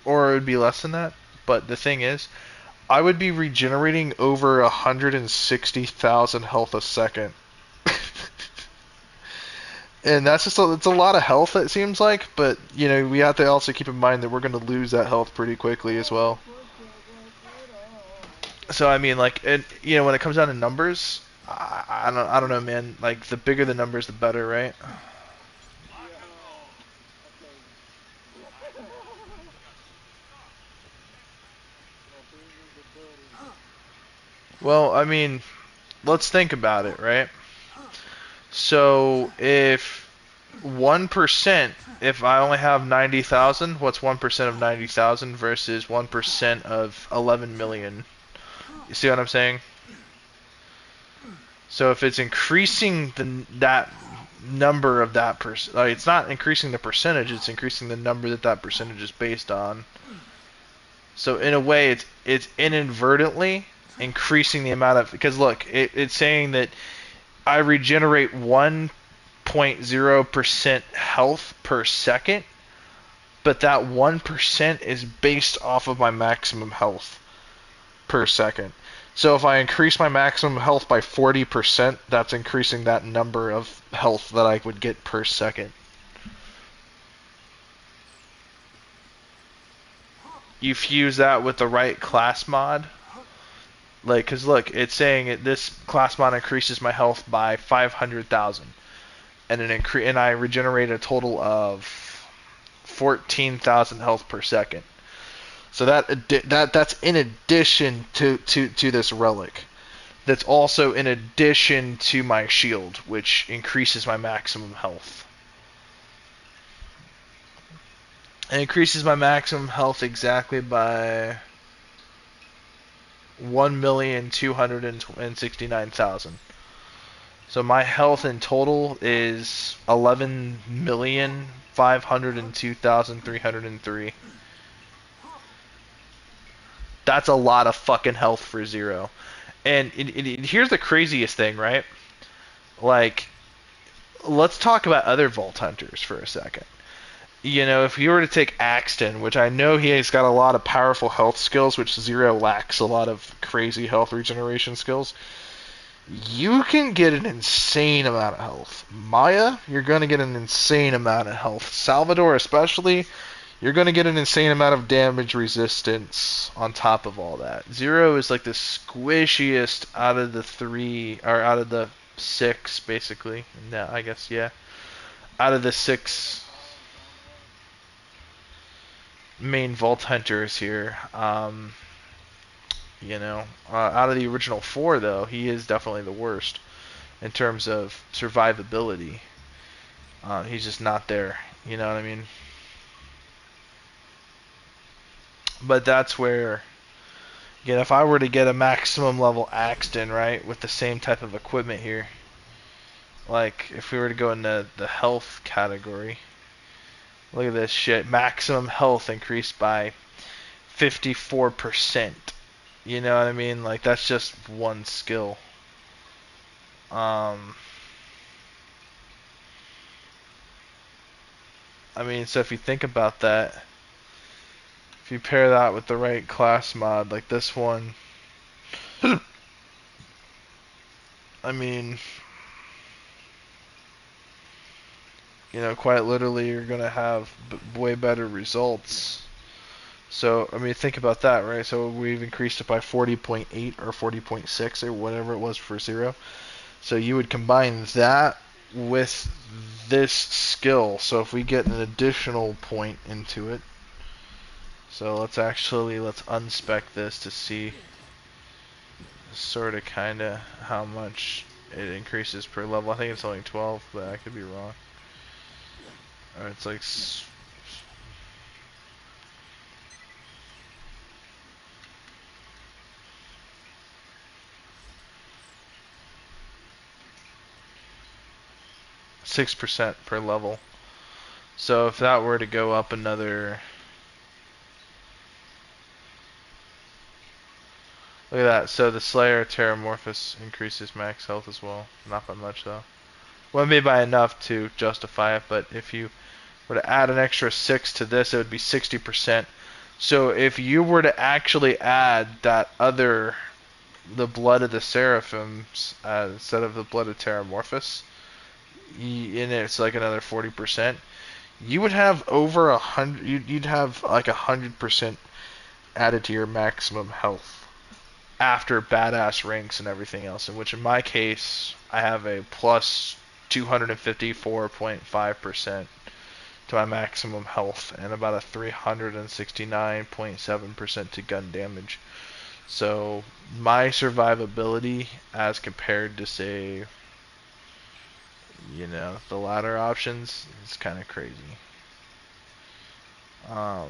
Or it would be less than that. But the thing is, I would be regenerating over 160,000 health a second. And that's just it's a lot of health, it seems like, but you know we have to also keep in mind that we're going to lose that health pretty quickly as well. So I mean, like, you know, when it comes down to numbers, I don't know, man. Like, the bigger the numbers, the better, right? Well, I mean, let's think about it, right? So if 1%, if I only have 90,000, what's 1% of 90,000 versus 1% of 11 million? You see what I'm saying? So if it's increasing that number of that like, it's not increasing the percentage, it's increasing the number that percentage is based on. So in a way, it's inadvertently increasing the amount of, because look, it's saying that I regenerate 1.0% health per second, but that 1% is based off of my maximum health per second. So if I increase my maximum health by 40%, that's increasing that number of health that I would get per second. You fuse that with the right class mod. Like, cause look, it's saying this class mod increases my health by 500,000, and and I regenerate a total of 14,000 health per second. So that's in addition to this relic. That's also in addition to my shield, which increases my maximum health. It increases my maximum health exactly by 1,269,000. So my health in total is 11,502,303. That's a lot of fucking health for zero. And here's the craziest thing, right? Like, let's talk about other Vault Hunters for a second. You know, if you were to take Axton, which I know he has got a lot of powerful health skills, which Zero lacks a lot of crazy health regeneration skills, you can get an insane amount of health. Maya, you're going to get an insane amount of health. Salvador, especially, you're going to get an insane amount of damage resistance on top of all that. Zero is like the squishiest out of the 3, or out of the 6, basically. No, I guess, yeah. Out of the 6 main Vault Hunters here. You know, out of the original 4, though, he is definitely the worst in terms of survivability. He's just not there. You know what I mean? But that's where, again, if I were to get a maximum level Axton, right, with the same type of equipment here, like if we were to go into the health category, look at this shit. Maximum health increased by 54%. You know what I mean? Like, that's just one skill. I mean, so if you think about that, if you pair that with the right class mod, like this one, I mean, you know, quite literally, you're gonna have way better results. So, I mean, think about that, right? So we've increased it by 40.8 or 40.6 or whatever it was for Zero. So you would combine that with this skill. So if we get an additional point into it, so let's unspec this to see sort of kind of how much it increases per level. I think it's only 12, but I could be wrong. Or it's like 6% per level. So if that were to go up another, look at that. So the Slayer Terramorphous increases max health as well. Not by much though. Wouldn't be by enough to justify it, but if you were to add an extra 6 to this, it would be 60%. So if you were to actually add that other, the blood of the Seraphims instead of the blood of Terramorphous, and it's like another 40%, you would have over 100. You'd have like 100% added to your maximum health after badass ranks and everything else. In which, in my case, I have a plus 254.5% to my maximum health and about a 369.7% to gun damage. So my survivability, as compared to say, the latter options, is kind of crazy. Um,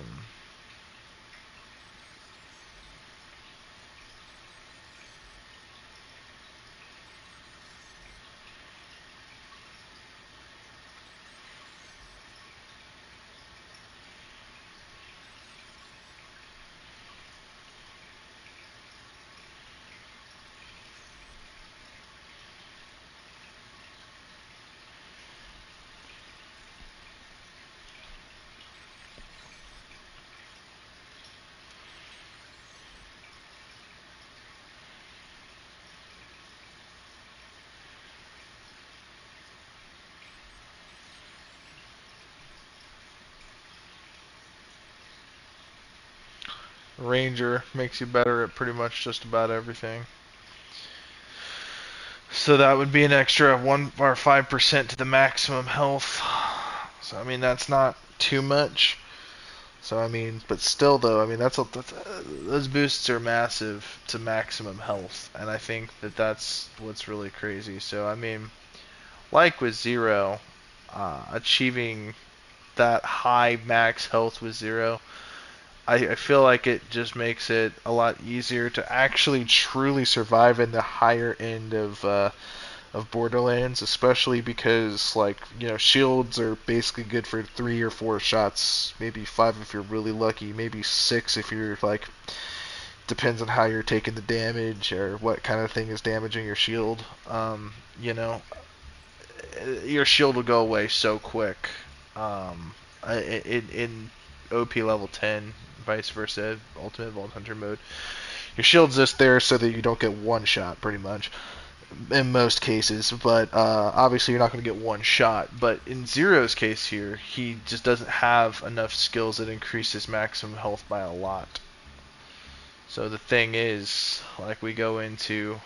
Ranger makes you better at pretty much just about everything. So that would be an extra 1 or 5% to the maximum health. So I mean that's not too much. So I mean, but still though, I mean those boosts are massive to maximum health, and I think that's what's really crazy. So I mean, like with Zero, achieving that high max health with Zero, I feel like it just makes it a lot easier to actually truly survive in the higher end of Borderlands, especially because shields are basically good for 3 or 4 shots, maybe 5 if you're really lucky, maybe 6 if you're like, depends on how you're taking the damage or what kind of thing is damaging your shield. Your shield will go away so quick. In OP level 10, vice versa, Ultimate Vault Hunter mode, your shield's just there so that you don't get one shot, pretty much, in most cases. But obviously, you're not going to get one shot. But in Zero's case here, he just doesn't have enough skills that increase his maximum health by a lot. So the thing is, like, we go into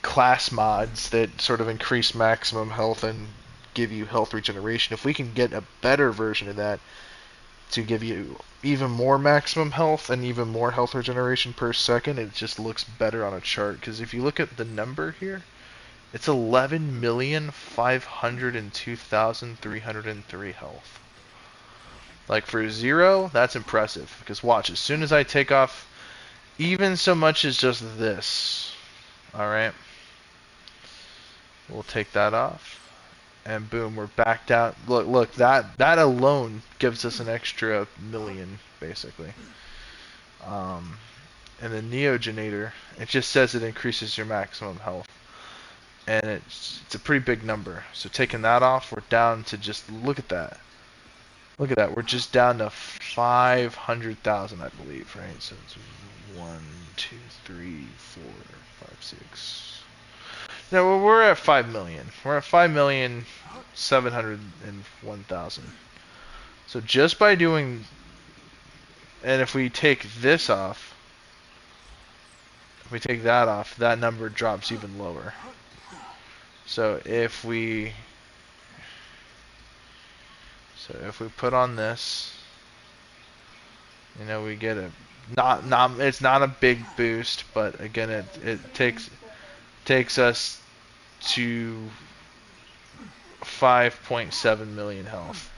class mods that sort of increase maximum health and give you health regeneration. If we can get a better version of that to give you even more maximum health and even more health regeneration per second, it just looks better on a chart. Because if you look at the number here, it's 11,502,303 health. Like for Zero, that's impressive. Because watch, as soon as I take off even so much as just this, alright, we'll take that off. And boom, we're back down. Look, that alone gives us an extra million, basically. And the Neogenator, it just says it increases your maximum health. And it's a pretty big number. So taking that off, we're down to just, look at that. Look at that, we're just down to 500,000, I believe, right? So it's 1, 2, 3, 4, 5, 6. No, we're at 5 million. We're at 5,701,000. So just by doing, and if we take this off, if we take that off, that number drops even lower. So if we put on this, you know, we get a not it's not a big boost, but again it takes us to 5.7 million health.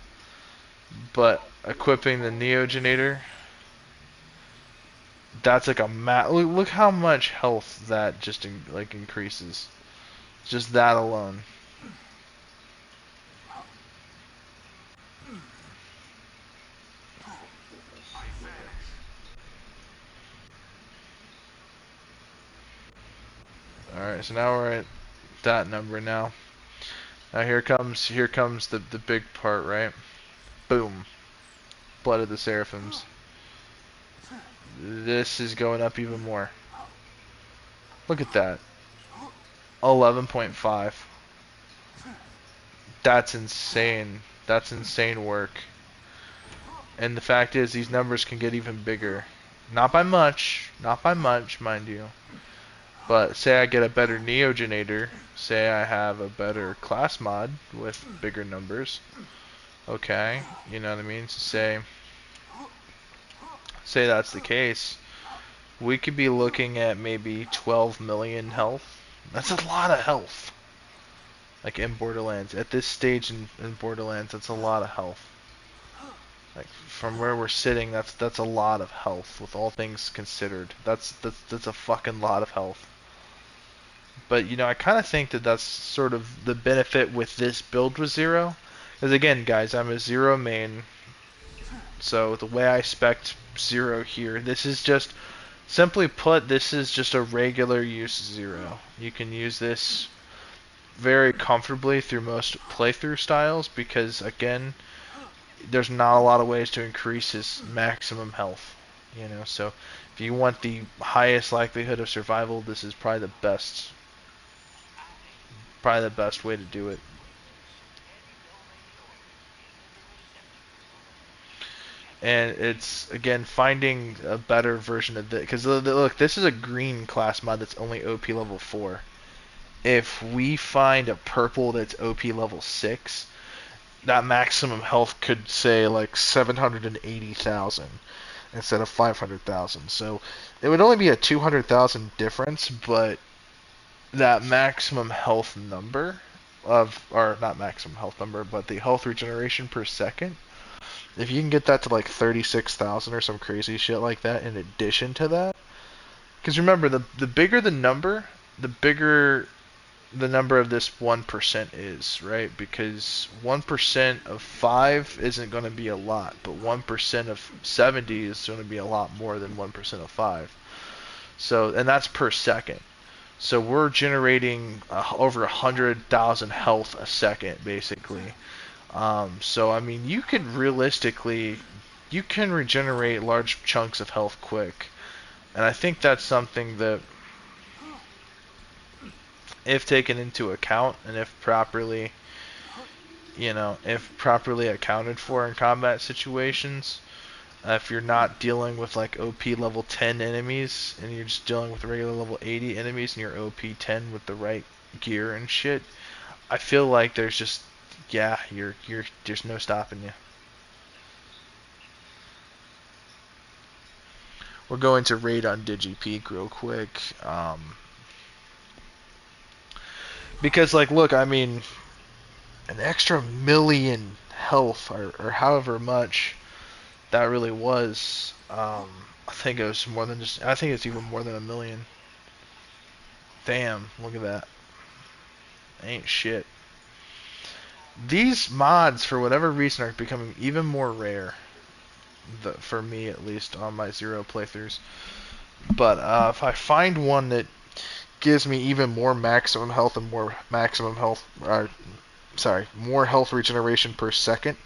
But equipping the Neogenator, that's like a look how much health that just like increases. Just that alone. Alright, so now we're at that number now. Now here comes the big part, right? Boom. Blood of the Seraphims. This is going up even more. Look at that. 11.5. That's insane. That's insane work. And the fact is, these numbers can get even bigger. Not by much, mind you. But say I get a better Neogenator, say I have a better class mod with bigger numbers. Okay, you know what I mean? So say that's the case. We could be looking at maybe 12 million health. That's a lot of health. Like in Borderlands. At this stage in Borderlands, that's a lot of health. Like from where we're sitting, that's a lot of health with all things considered. That's a fucking lot of health. But you know, I kind of think that that's sort of the benefit with this build with Zero. Because again, guys, I'm a Zero main. So the way I spec Zero here, this is just simply put, this is just a regular use Zero. You can use this very comfortably through most playthrough styles because again, there's not a lot of ways to increase his maximum health, you know. So if you want the highest likelihood of survival, this is probably the best way to do it. And it's again finding a better version of this because look, this is a green class mod that's only OP level 4. If we find a purple that's OP level 6, that maximum health could say like 780,000 instead of 500,000. So it would only be a 200,000 difference, but that maximum health number or not maximum health number, but the health regeneration per second, if you can get that to like 36,000 or some crazy shit like that in addition to that, because remember, the bigger the number, the bigger the number of this 1% is, right? Because 1% of 5 isn't going to be a lot, but 1% of 70 is going to be a lot more than 1% of 5. So, and that's per second. So we're generating over 100,000 health a second, basically. So I mean, you could realistically, you can regenerate large chunks of health quick, and I think that's something that, if taken into account and if properly, you know, if properly accounted for in combat situations, if you're not dealing with like OP level 10 enemies and you're just dealing with regular level 80 enemies and you're OP 10 with the right gear and shit, I feel like there's just, yeah, there's no stopping you. We're going to raid on DigiPeak real quick. Because like, look, I mean, an extra million health or however much that really was. I think it was more than just. I think it's even more than a million. Damn! Look at that. Ain't shit. These mods, for whatever reason, are becoming even more rare. For me, at least, on my Zero playthroughs. But if I find one that gives me even more maximum health and more maximum health, more health regeneration per second,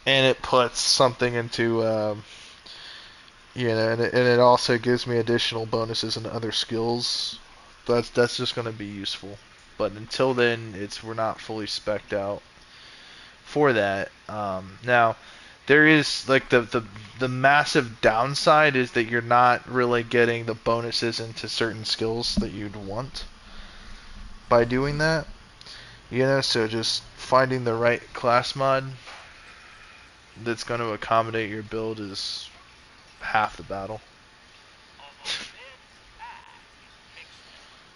and it puts something into you know, and it also gives me additional bonuses and other skills. That's just going to be useful. But until then, we're not fully spec'd out for that. Now, there is like the massive downside is that you're not really getting the bonuses into certain skills that you'd want. by doing that. So just finding the right class mod that's going to accommodate your build is half the battle.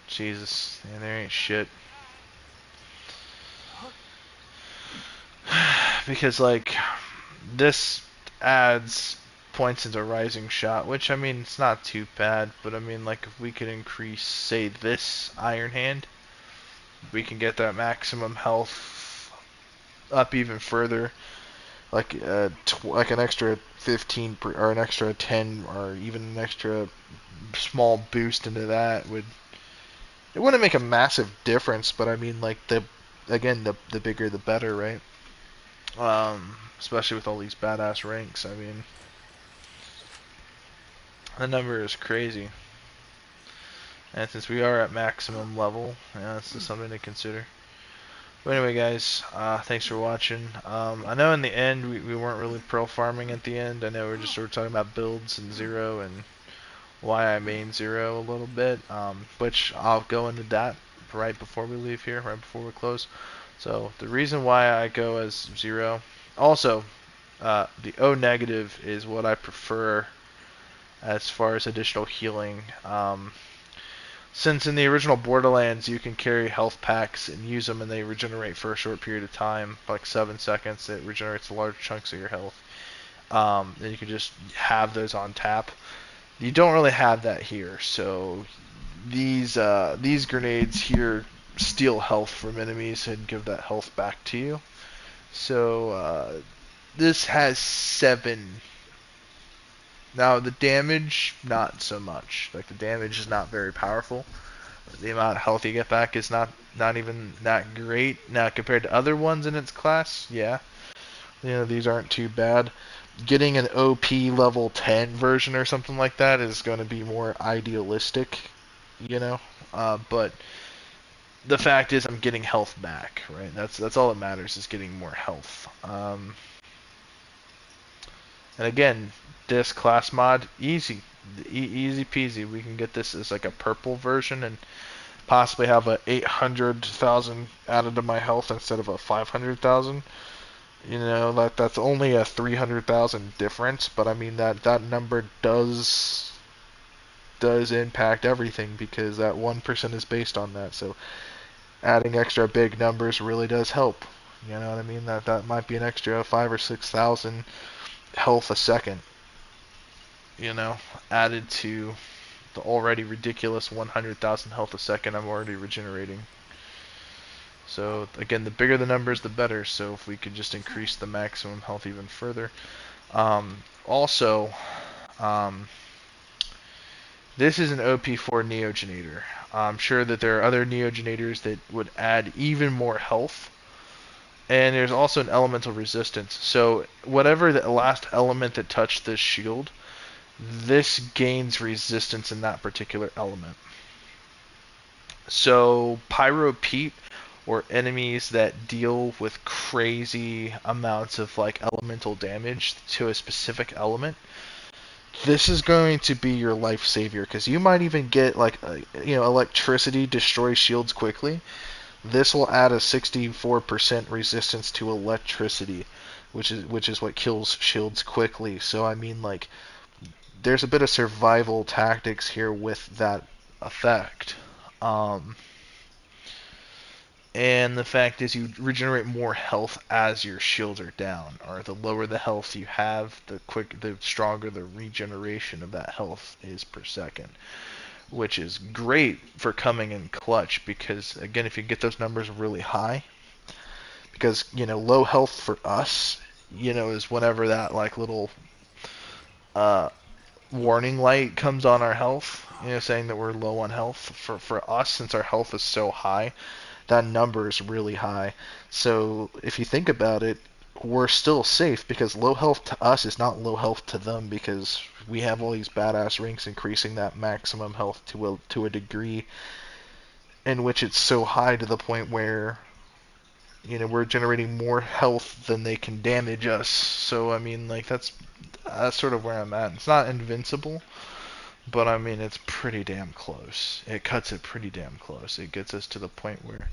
Jesus, yeah, there ain't shit. Because like this adds points into Rising Shot, which I mean it's not too bad, but I mean like if we could increase, say, this Iron Hand, we can get that maximum health up even further, like like an extra 15 or an extra 10 or even an extra small boost into that would, it wouldn't make a massive difference, but I mean like the bigger the better, right? Especially with all these badass ranks. I mean, the number is crazy. And since we are at maximum level, yeah, this is something to consider. But anyway, guys, thanks for watching. I know in the end we weren't really pearl farming at the end. I know we're just sort of talking about builds and Zero and why I main Zero a little bit, which I'll go into that right before we leave here, right before we close. So the reason why I go as Zero, also, the O negative is what I prefer as far as additional healing. Since in the original Borderlands you can carry health packs and use them and they regenerate for a short period of time, like 7 seconds, it regenerates large chunks of your health. And you can just have those on tap. You don't really have that here, so these grenades here steal health from enemies and give that health back to you. So this has 7. Now the damage, not so much. Like the damage is not very powerful. The amount of health you get back is not even that great. Now compared to other ones in its class, yeah, these aren't too bad. Getting an OP level 10 version or something like that is going to be more idealistic, but the fact is I'm getting health back, right? That's all that matters, is getting more health. And again, this class mod, easy, easy peasy. We can get this as like a purple version and possibly have a 800,000 added to my health instead of a 500,000. That's only a 300,000 difference, but I mean that number does impact everything because that 1% is based on that. So adding extra big numbers really does help. You know what I mean? That might be an extra 5 or 6,000 health a second. Added to the already ridiculous 100,000 health a second I'm already regenerating. So again, the bigger the numbers, the better. So if we could just increase the maximum health even further. Also, this is an OP4 Neogenator. I'm sure that there are other Neogenators that would add even more health. And there's also an elemental resistance. So whatever the last element that touched this shield, this gains resistance in that particular element. So Pyro Pete, or enemies that deal with crazy amounts of like elemental damage to a specific element, this is going to be your life savior, because you might even get like electricity destroys shields quickly. This will add a 64% resistance to electricity, which is what kills shields quickly. So I mean, like, there's a bit of survival tactics here with that effect. And the fact is you regenerate more health as your shields are down, or the lower the health you have, the stronger the regeneration of that health is per second, which is great for coming in clutch, because again, if you get those numbers really high, because low health for us is whenever that like little warning light comes on our health, saying that we're low on health. For us, since our health is so high, that number is really high. So if you think about it, we're still safe, because low health to us is not low health to them, because we have all these badass ranks increasing that maximum health to a degree in which it's so high to the point where we're generating more health than they can damage us. So I mean, like, that's sort of where I'm at. It's not invincible, But I mean, it's pretty damn close. It cuts it pretty damn close. It gets us to the point where,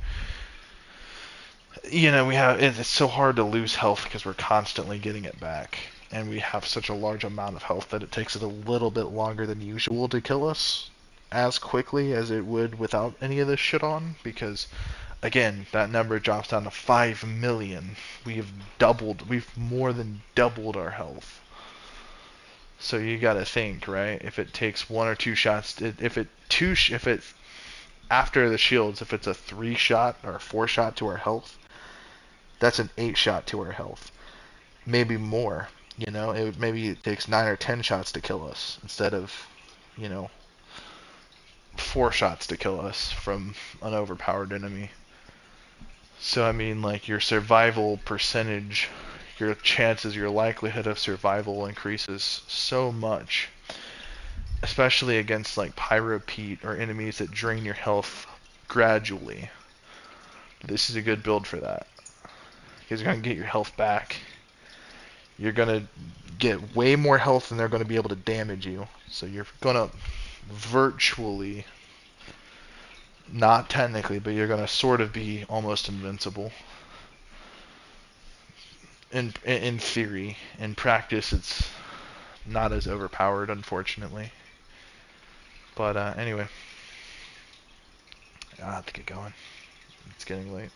we have it's so hard to lose health because we're constantly getting it back, and we have such a large amount of health that it takes it a little bit longer than usual to kill us as quickly as it would without any of this shit on. Because again, that number drops down to 5 million. We've more than doubled our health. So you gotta think, right? If it takes one or two shots, if it after the shields, if it's a 3 shot or a 4 shot to our health, that's an 8 shot to our health, maybe more. Maybe it takes 9 or 10 shots to kill us instead of, you know, 4 shots to kill us from an overpowered enemy. So I mean, like, your survival percentage, your chances, your likelihood of survival increases so much, especially against like Pyropete or enemies that drain your health gradually. This is a good build for that because you're gonna get your health back. You're gonna get way more health than they're gonna be able to damage you. So you're gonna virtually, not technically, but you're gonna sort of be almost invincible. In theory, in practice, it's not as overpowered, unfortunately. But anyway, I have to get going. It's getting late.